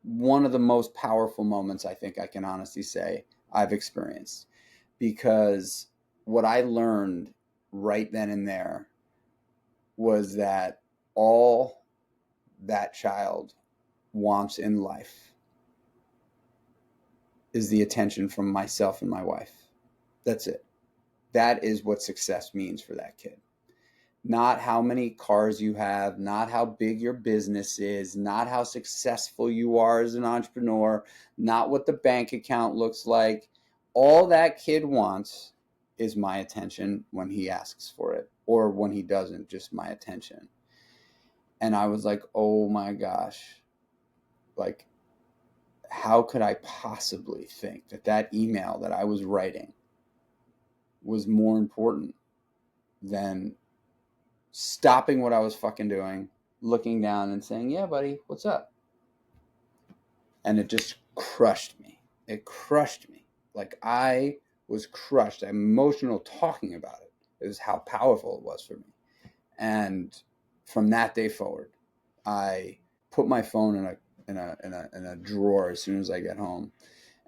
One of the most powerful moments I think I can honestly say I've experienced, because what I learned right then and there was that all that child wants in life is the attention from myself and my wife. That's it. That is what success means for that kid. Not how many cars you have, not how big your business is, not how successful you are as an entrepreneur, not what the bank account looks like. All that kid wants is my attention when he asks for it, or when he doesn't, just my attention. And I was like, oh my gosh, like, how could I possibly think that email that I was writing was more important than stopping what I was fucking doing, looking down and saying, yeah, buddy, what's up? And it just crushed me. It crushed me. Like, I was crushed. I'm emotional talking about it. It was how powerful it was for me. And from that day forward, I put my phone in a drawer as soon as I get home.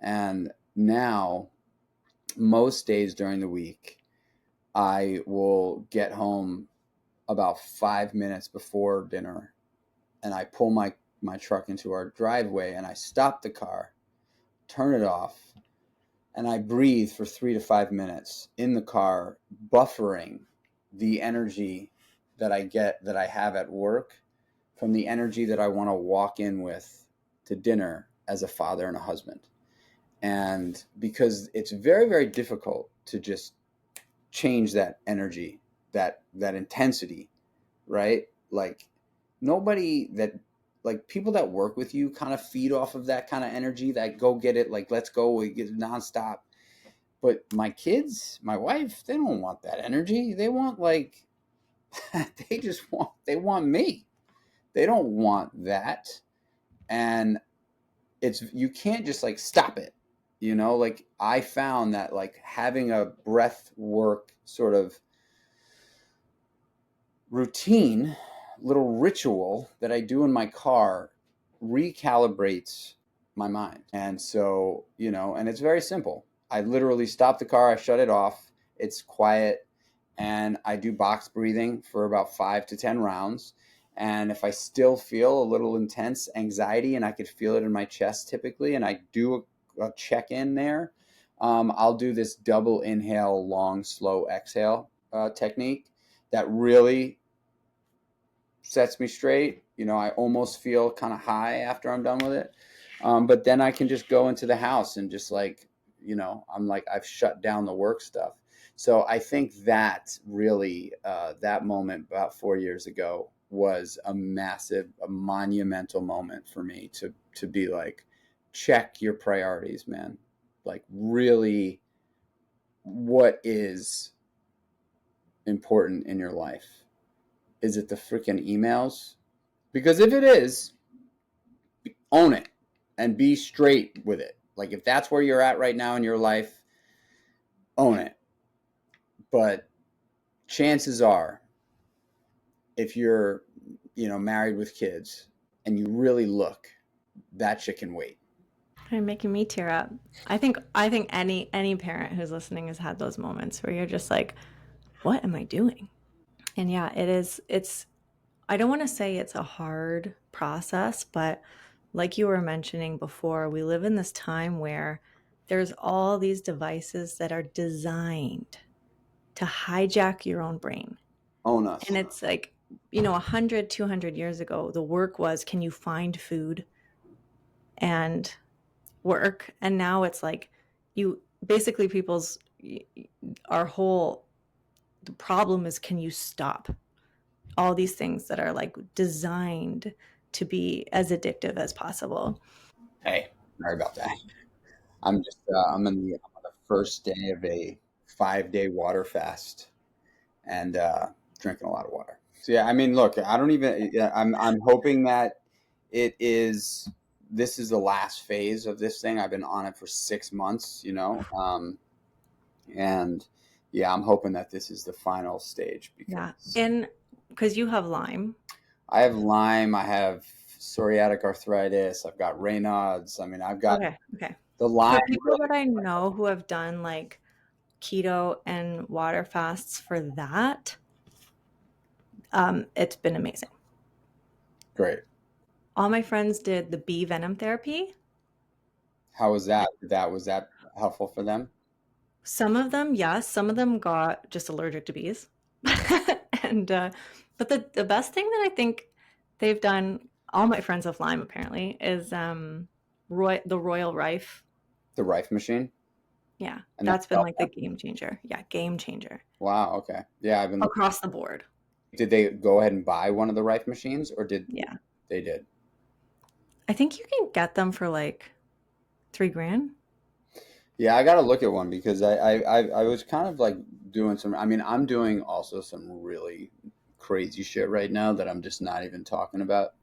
And now, most days during the week, I will get home about 5 minutes before dinner, and I pull my truck into our driveway and I stop the car, turn it off, and I breathe for 3 to 5 minutes in the car, buffering the energy that I have at work from the energy that I want to walk in with to dinner as a father and a husband. And because it's very, very difficult to just change that energy, that intensity, right? Like nobody that, like people that work with you kind of feed off of that kind of energy, that go get it, like let's go, we get nonstop. But my kids, my wife, they don't want that energy. They want like they want me. They don't want that. And you can't just like stop it. Like I found that like having a breath work sort of routine, little ritual that I do in my car recalibrates my mind. And so, and it's very simple. I literally stop the car, I shut it off, it's quiet, and I do box breathing for about 5 to 10 rounds. And if I still feel a little intense anxiety, and I could feel it in my chest typically, and I do a check-in there, I'll do this double inhale, long, slow exhale technique that really sets me straight. I almost feel kind of high after I'm done with it. But then I can just go into the house and just like, I'm like, I've shut down the work stuff. So I think that really, that moment about 4 years ago was a monumental moment for me to be like, check your priorities, man. Like really, what is important in your life? Is it the freaking emails? Because if it is, own it and be straight with it. Like if that's where you're at right now in your life, own it. But chances are, if you're, married with kids and you really look, that shit can wait. You're making me tear up. I think any parent who's listening has had those moments where you're just like, what am I doing? And yeah, I don't want to say it's a hard process, but like you were mentioning before, we live in this time where there's all these devices that are designed to hijack your own brain. Own us. And it's like, 100, 200 years ago, the work was, can you find food and work? And now it's like, the problem is, can you stop all these things that are like designed to be as addictive as possible? Hey, sorry about that. I'm just, I'm on the first day of a 5-day water fast and drinking a lot of water. So yeah, I mean, look, I don't even. Yeah, I'm hoping that this is the last phase of this thing. I've been on it for 6 months, and yeah, I'm hoping that this is the final stage Yeah. because And because you have Lyme. I have Lyme, I have psoriatic arthritis, I've got Raynaud's. I mean, I've got Okay. the For Lyme. people that I know who have done like keto and water fasts for that, it's been amazing. Great. All my friends did the bee venom therapy. How was that? Was that helpful for them? Some of them, yes. Some of them got just allergic to bees. And but the best thing that I think they've done, all my friends have Lyme apparently, is the Royal Rife. The Rife machine? Yeah, And that that's been like the helped them? game changer. Yeah, game changer Wow, okay. Yeah, I've been looking. across the board. Did they go ahead and buy one of the Rife machines or did Yeah, they did? I think you can get them for like $3,000. Yeah, I got to look at one because I was kind of like doing some. I mean, I'm doing also some really crazy shit right now that I'm just not even talking about.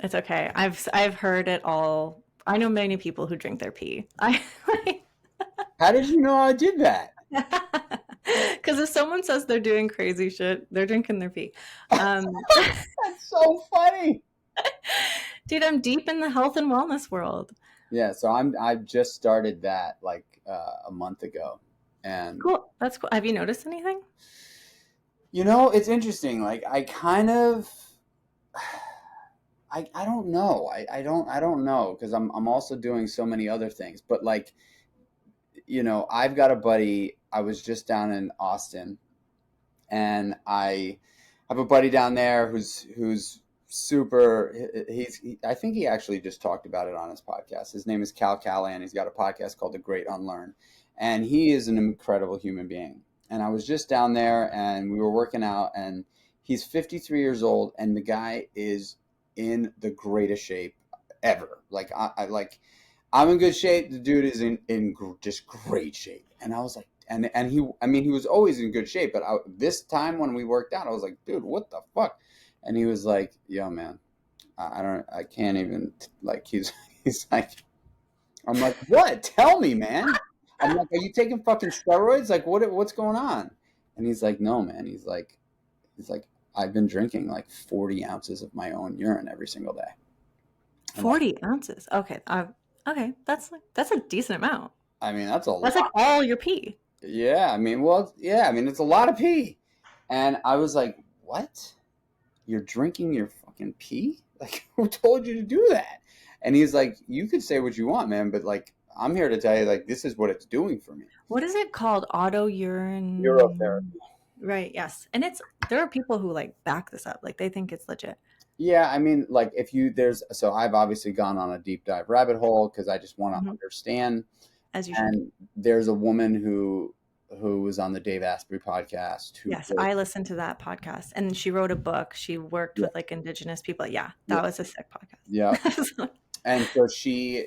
It's okay. I've heard it all. I know many people who drink their pee. I How did you know I did that? because if someone says they're doing crazy shit, they're drinking their pee. That's so funny. Dude, I'm deep in the health and wellness world. Yeah, so I've just started that like a month ago, and Cool. That's cool. Have you noticed anything? it's interesting. Like I kind of. I don't know. I don't know because I'm also doing so many other things. But like, I've got a buddy. I was just down in Austin, and I have a buddy down there who's super. I think he actually just talked about it on his podcast. His name is Cal Callahan. He's got a podcast called The Great Unlearn, and he is an incredible human being. I was just down there and we were working out, and he's 53 years old, and the guy is in the greatest shape ever. Like I'm in good shape. The dude is in just great shape. And I was like, and he, I mean, he was always in good shape, but this time when we worked out, I was like, dude, what the fuck? And he was like, yo, man, I can't even, like, he's like, I'm like, what? Tell me, man. I'm like, are you taking fucking steroids? Like, what's going on? And he's like, no, man. He's like, I've been drinking like 40 ounces of my own urine every single day. 40 ounces. Okay. Okay. That's a decent amount. I mean, that's a lot. That's like all your pee. Yeah. I mean, well, yeah. I mean, it's a lot of pee. And I was like, what? You're drinking your fucking pee? Like, who told you to do that? And he's like, you could say what you want, man, but like, I'm here to tell you, like, this is what it's doing for me. What is it called? Auto urine. Urotherapy. Right. Yes. And there are people who like back this up. Like they think it's legit. Yeah. I mean, like so I've obviously gone on a deep dive rabbit hole because I just want to understand. As you should. And there's a woman who was on the Dave Asprey podcast. Yes, I listened to that podcast, and she wrote a book. She worked with like indigenous people. Yeah, that was a sick podcast. Yeah. And so she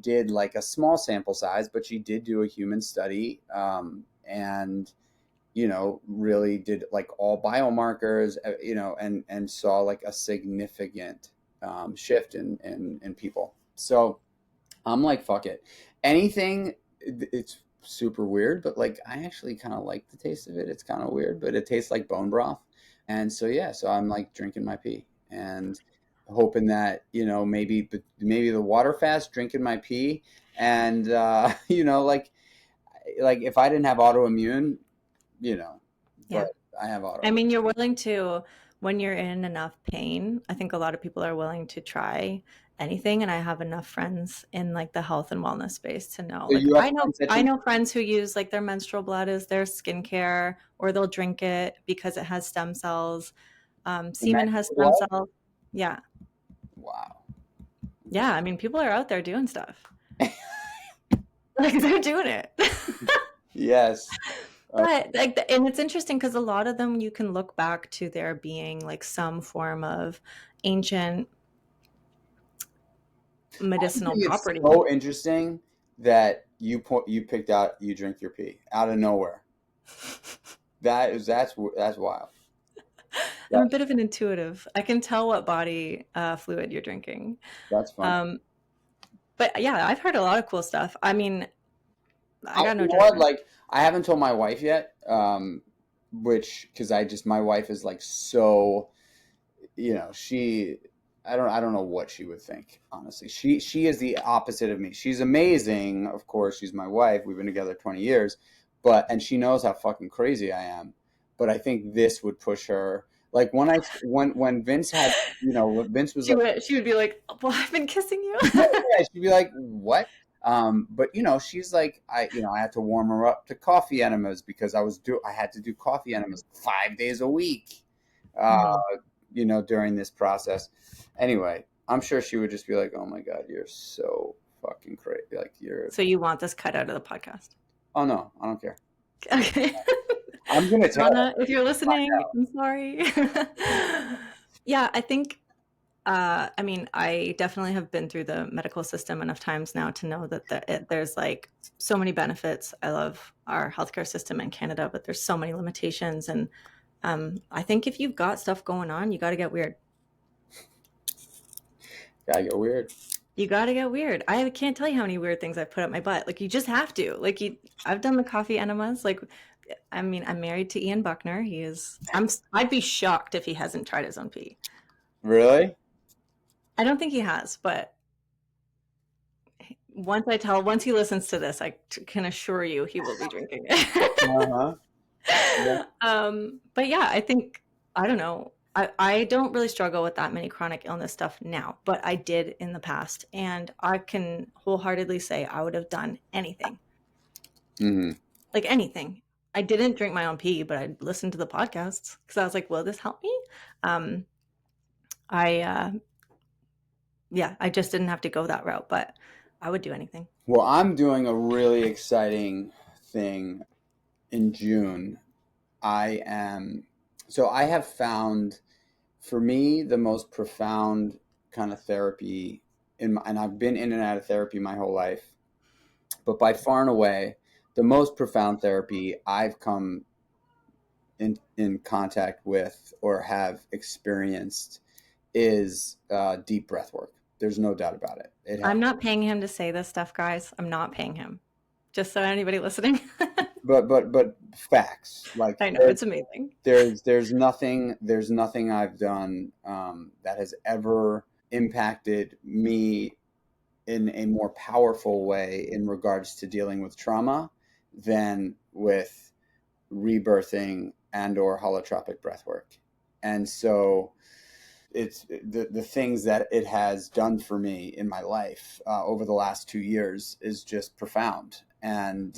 did like a small sample size, but she did do a human study, and really did like all biomarkers, and saw like a significant shift in people. So I'm like, fuck it, anything. It's super weird, but like I actually kind of like the taste of it. It's kind of weird, but it tastes like bone broth. And so so I'm like drinking my pee and hoping that maybe the water fast, drinking my pee, and like if I didn't have autoimmune, but I have autoimmune. I mean, you're willing to, when you're in enough pain, I think a lot of people are willing to try anything, and I have enough friends in like the health and wellness space to know. So Like I know friends who use like their menstrual blood as their skincare, or they'll drink it because it has stem cells. Semen has stem cells. Yeah. Wow. Yeah, I mean, people are out there doing stuff. Like they're doing it. Yes. But like, and it's interesting because a lot of them you can look back to there being like some form of ancient medicinal property. It's so interesting that you picked out you drink your pee out of nowhere. That's wild. I'm a bit of an intuitive. I can tell what body fluid you're drinking. That's fun. But yeah, I've heard a lot of cool stuff. I mean, I got no judgment. Like I haven't told my wife yet, because my wife is like so, I don't know what she would think, honestly. She is the opposite of me. She's amazing, of course. She's my wife. We've been together 20 years, and she knows how fucking crazy I am. But I think this would push her. Like when Vince had, Vince was she would be like, well, I've been kissing you. Yeah, she'd be like, what? But she's like, I had to warm her up to coffee enemas because I had to do coffee enemas 5 days a week, during this process. Anyway, I'm sure she would just be like, oh my God, you're so fucking crazy. Like So you want this cut out of the podcast? Oh no, I don't care. Okay. I'm going to tell Donna, if you're listening, I'm sorry. Yeah, I think, I mean, I definitely have been through the medical system enough times now to know that there's like so many benefits. I love our healthcare system in Canada, but there's so many limitations. And I think if you've got stuff going on, you got to get weird. Gotta get weird. You got to get weird. I can't tell you how many weird things I've put up my butt. Like you just have to. Like I've done the coffee enemas. Like, I mean, I'm married to Ian Buckner. I'd be shocked if he hasn't tried his own pee. Really? I don't think he has, but once he listens to this, I can assure you he will be drinking it. Yeah. But yeah, I think, I don't know. I don't really struggle with that many chronic illness stuff now, but I did in the past. And I can wholeheartedly say I would have done anything. Mm-hmm. Like anything. I didn't drink my own pee, but I listened to the podcasts because I was like, will this help me? I just didn't have to go that route, but I would do anything. Well, I'm doing a really exciting thing in June, I have found, for me, the most profound kind of therapy and I've been in and out of therapy my whole life, but by far and away, the most profound therapy I've come in contact with or have experienced is deep breath work. There's no doubt about it. I'm not paying him to say this stuff, guys. I'm not paying him. Just so anybody listening. But facts, like I know, it's amazing. there's nothing I've done that has ever impacted me in a more powerful way in regards to dealing with trauma than with rebirthing and or holotropic breath work. And so it's the things that it has done for me in my life over the last 2 years is just profound, and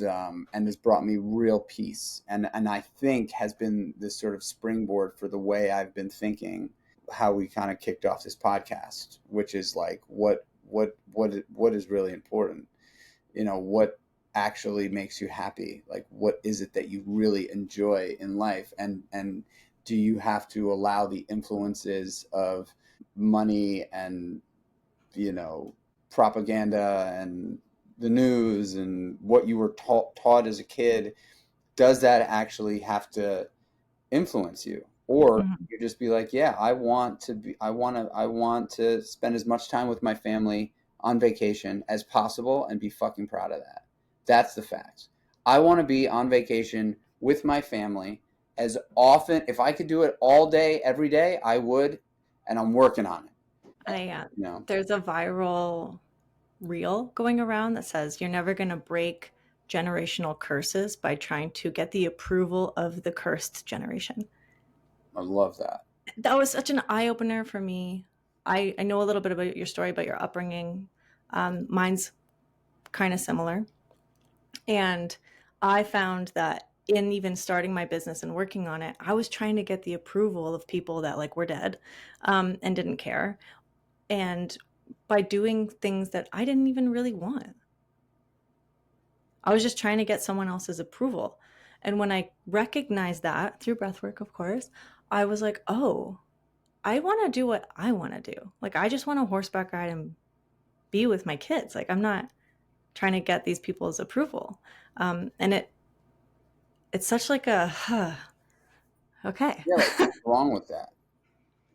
has brought me real peace, and I think has been this sort of springboard for the way I've been thinking, how we kind of kicked off this podcast, which is like what is really important, what actually makes you happy, like what is it that you really enjoy in life, and do you have to allow the influences of money and propaganda and the news and what you were taught as a kid, does that actually have to influence you, or you just be like, yeah, I want to spend as much time with my family on vacation as possible and be fucking proud of that. That's the facts. I want to be on vacation with my family as often. If I could do it all day every day, I would, and I'm working on it. There's a viral reel going around that says you're never going to break generational curses by trying to get the approval of the cursed generation. I love that. That was such an eye-opener for me. I know a little bit about your story, about your upbringing. Mine's kind of similar. And I found that in even starting my business and working on it, I was trying to get the approval of people that like were dead and didn't care. And by doing things that I didn't even really want. I was just trying to get someone else's approval. And when I recognized that through breathwork, of course, I was like, oh, I want to do what I want to do. Like, I just want to horseback ride and be with my kids. Like, I'm not trying to get these people's approval. And it's such like a, okay. Yeah, like, what's wrong with that?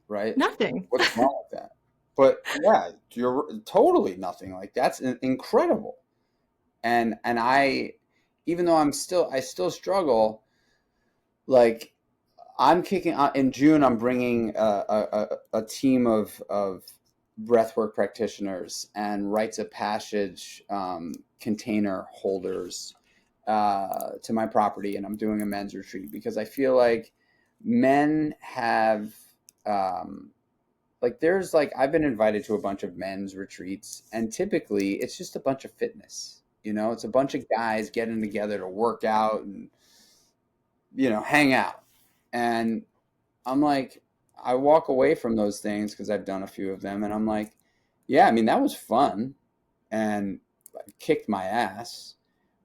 Right? Nothing. What's wrong with that? But yeah, you're totally nothing. Like, that's incredible. And I, even though I still struggle, like, I'm kicking in June. I'm bringing a team of breathwork practitioners and rites of passage container holders to my property, and I'm doing a men's retreat because I feel like men have there's I've been invited to a bunch of men's retreats, and typically it's just a bunch of fitness. It's a bunch of guys getting together to work out and hang out. And I'm like, I walk away from those things because I've done a few of them, and I'm like, yeah, I mean, that was fun and kicked my ass,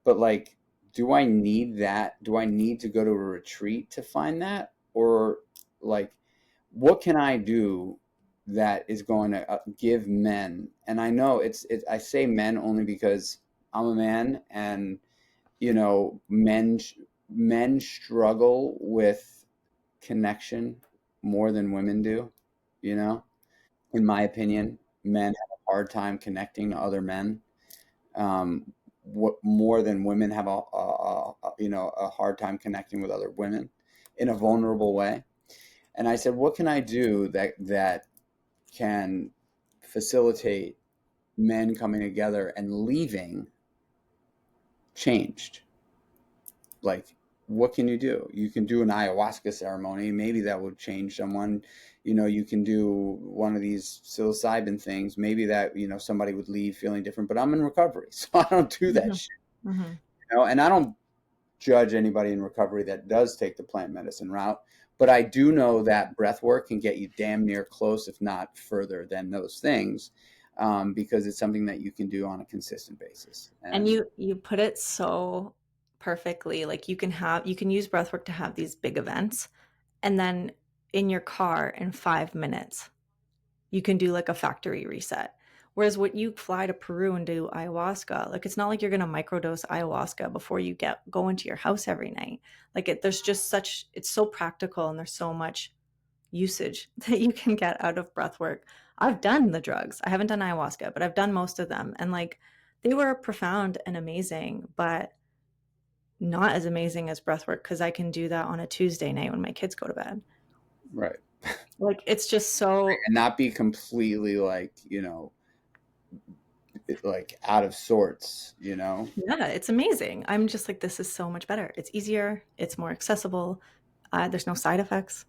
but like, do I need that? Do I need to go to a retreat to find that? Or like, what can I do that is going to give men? And I know I say men only because I'm a man, and men struggle with connection more than women do. In my opinion, men have a hard time connecting to other men, more than women have a hard time connecting with other women in a vulnerable way. And I said, what can I do that can facilitate men coming together and leaving changed? Like, what can you do? You can do an ayahuasca ceremony. Maybe that would change someone. You can do one of these psilocybin things. Maybe that, somebody would leave feeling different, but I'm in recovery, so I don't do that shit. And I don't judge anybody in recovery that does take the plant medicine route, but I do know that breath work can get you damn near close, if not further than those things, because it's something that you can do on a consistent basis. And you put it so perfectly. Like you can use breathwork to have these big events, and then in your car in 5 minutes, you can do like a factory reset. Whereas when you fly to Peru and do ayahuasca, like it's not like you're going to microdose ayahuasca before you go into your house every night. Like there's just it's so practical, and there's so much usage that you can get out of breath work. I've done the drugs. I haven't done ayahuasca, but I've done most of them. And like they were profound and amazing, but not as amazing as breath work because I can do that on a Tuesday night when my kids go to bed. Right. Like it's just so, And not be completely like, like out of sorts, yeah, it's amazing. I'm just like, this is so much better. It's easier. It's more accessible. There's no side effects.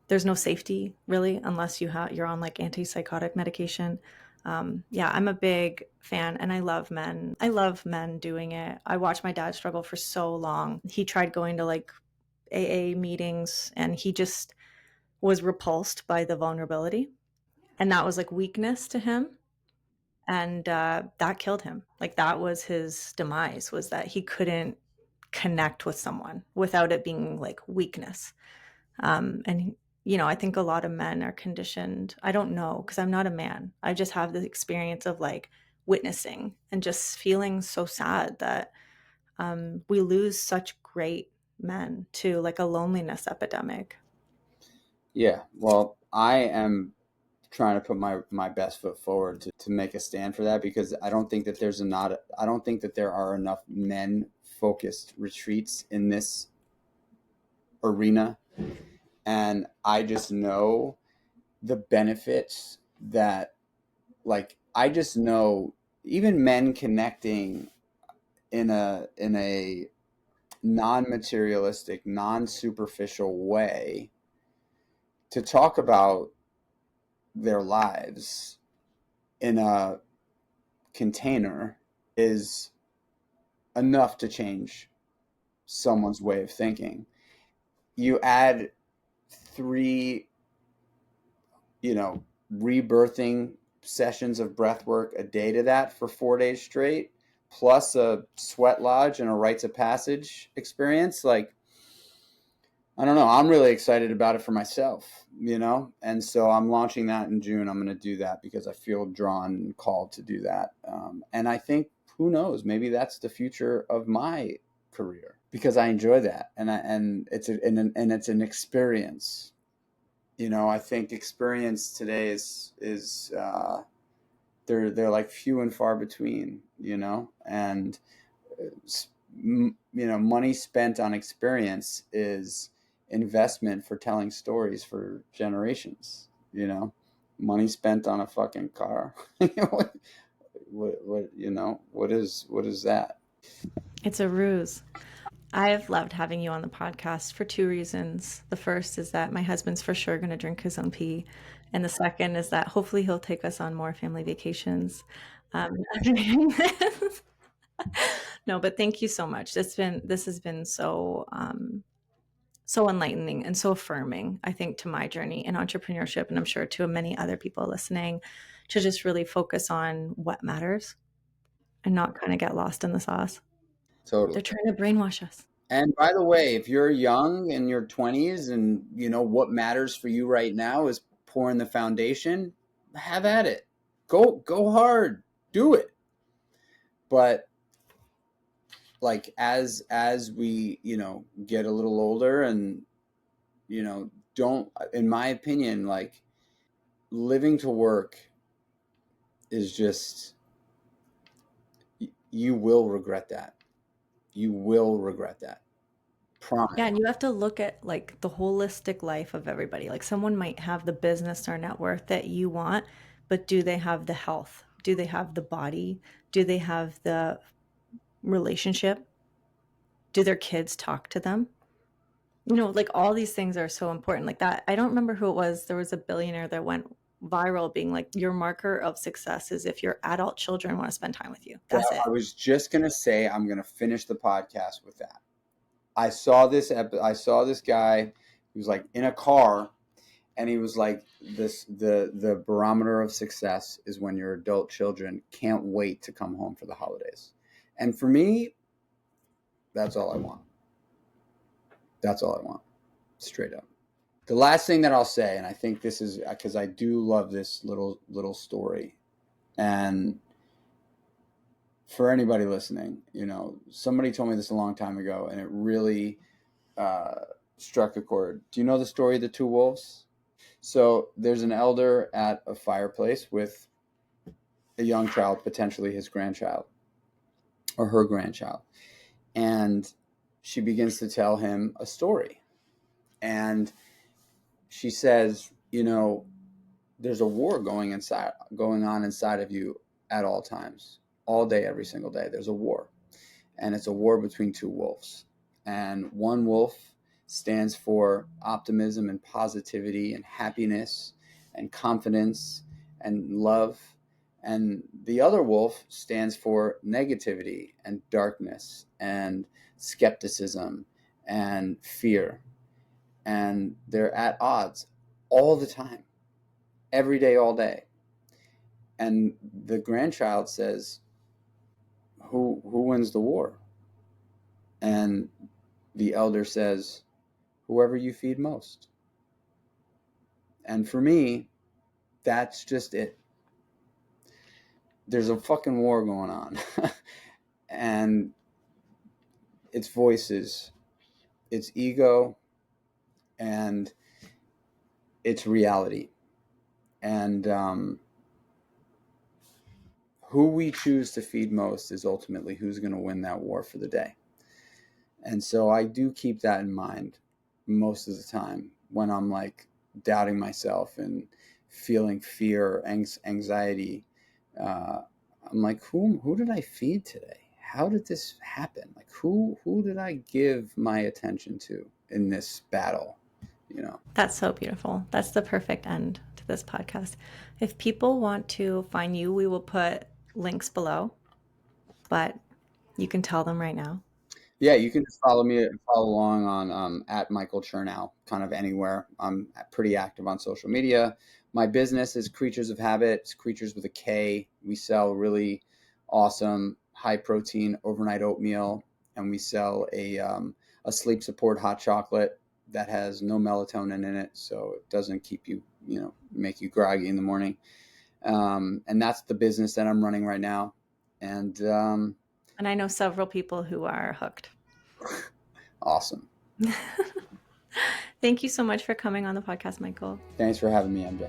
There's no safety really, unless you're on like antipsychotic medication. Yeah, I'm a big fan, and I love men. I love men doing it. I watched my dad struggle for so long. He tried going to like AA meetings, and he just was repulsed by the vulnerability, and that was like weakness to him, and that killed him. Like that was his demise, was that he couldn't connect with someone without it being like weakness. And I think a lot of men are conditioned. I don't know, because I'm not a man. I just have the experience of like witnessing and just feeling so sad that we lose such great men to like a loneliness epidemic. Yeah. Well, I am trying to put my best foot forward to make a stand for that, because I don't think that I don't think that there are enough men focused retreats in this arena. And I just know the benefits that, like, I just know even men connecting in a non-materialistic, non-superficial way to talk about their lives in a container is enough to change someone's way of thinking. You add 3, rebirthing sessions of breath work a day to that for 4 days straight, plus a sweat lodge and a rites of passage experience. Like, I don't know. I'm really excited about it for myself, and so I'm launching that in June. I'm going to do that because I feel drawn and called to do that. And I think, who knows, maybe that's the future of my career, because I enjoy that. And it's an experience. I think experience today is they're like few and far between, and money spent on experience is investment for telling stories for generations. Money spent on a fucking car. What is that? It's a ruse. I've loved having you on the podcast for 2 reasons. The first is that my husband's for sure going to drink his own pee. And the second is that hopefully he'll take us on more family vacations. After hearing this. No, but thank you so much. This has been so enlightening and so affirming, I think, to my journey in entrepreneurship, and I'm sure to many other people listening, to just really focus on what matters and not kind of get lost in the sauce. Totally. They're trying to brainwash us. And by the way, if you're young in your 20s and what matters for you right now is pouring the foundation, have at it. Go hard. Do it. But like as we, get a little older and don't, in my opinion, like, living to work is just, you will regret that. You will regret that. Promise. Yeah, and you have to look at like the holistic life of everybody. Like someone might have the business or net worth that you want, but do they have the health? Do they have the body? Do they have the relationship? Do their kids talk to them? Like all these things are so important. Like that, I don't remember who it was. There was a billionaire that went viral being like, your marker of success is if your adult children want to spend time with you. That's it. I was just going to say, I'm going to finish the podcast with that. I saw this guy. He was like in a car, and he was like, the barometer of success is when your adult children can't wait to come home for the holidays. And for me, That's all I want. That's all I want. Straight up. The last thing that I'll say, and I think this is because I do love this little story, and for anybody listening, somebody told me this a long time ago, and it really struck a chord. Do you know the story of the two wolves? So there's an elder at a fireplace with a young child, potentially his grandchild or her grandchild, and she begins to tell him a story. And she says, there's a war going on inside of you at all times, all day, every single day. There's a war, and it's a war between two wolves. And one wolf stands for optimism and positivity and happiness and confidence and love. And the other wolf stands for negativity and darkness and skepticism and fear. And they're at odds all the time, every day, all day. And the grandchild says, who wins the war? And the elder says, whoever you feed most. And for me, that's just it. There's a fucking war going on. And it's voices, it's ego, and it's reality. And who we choose to feed most is ultimately who's going to win that war for the day. And so I do keep that in mind most of the time when I'm like doubting myself and feeling fear, anxiety. I'm like, who did I feed today? How did this happen? Like, who did I give my attention to in this battle? That's so beautiful. That's the perfect end to this podcast. If people want to find you, we will put links below, but you can tell them right now. Yeah, you can just follow along on at Michael Chernow, kind of anywhere. I'm pretty active on social media. My business is Creatures of Habit. It's Creatures with a K. We sell really awesome high protein overnight oatmeal, and we sell a sleep support hot chocolate that has no melatonin in it, so it doesn't keep you, make you groggy in the morning. And that's the business that I'm running right now. And I know several people who are hooked. Awesome. Thank you so much for coming on the podcast, Michael. Thanks for having me, MJ.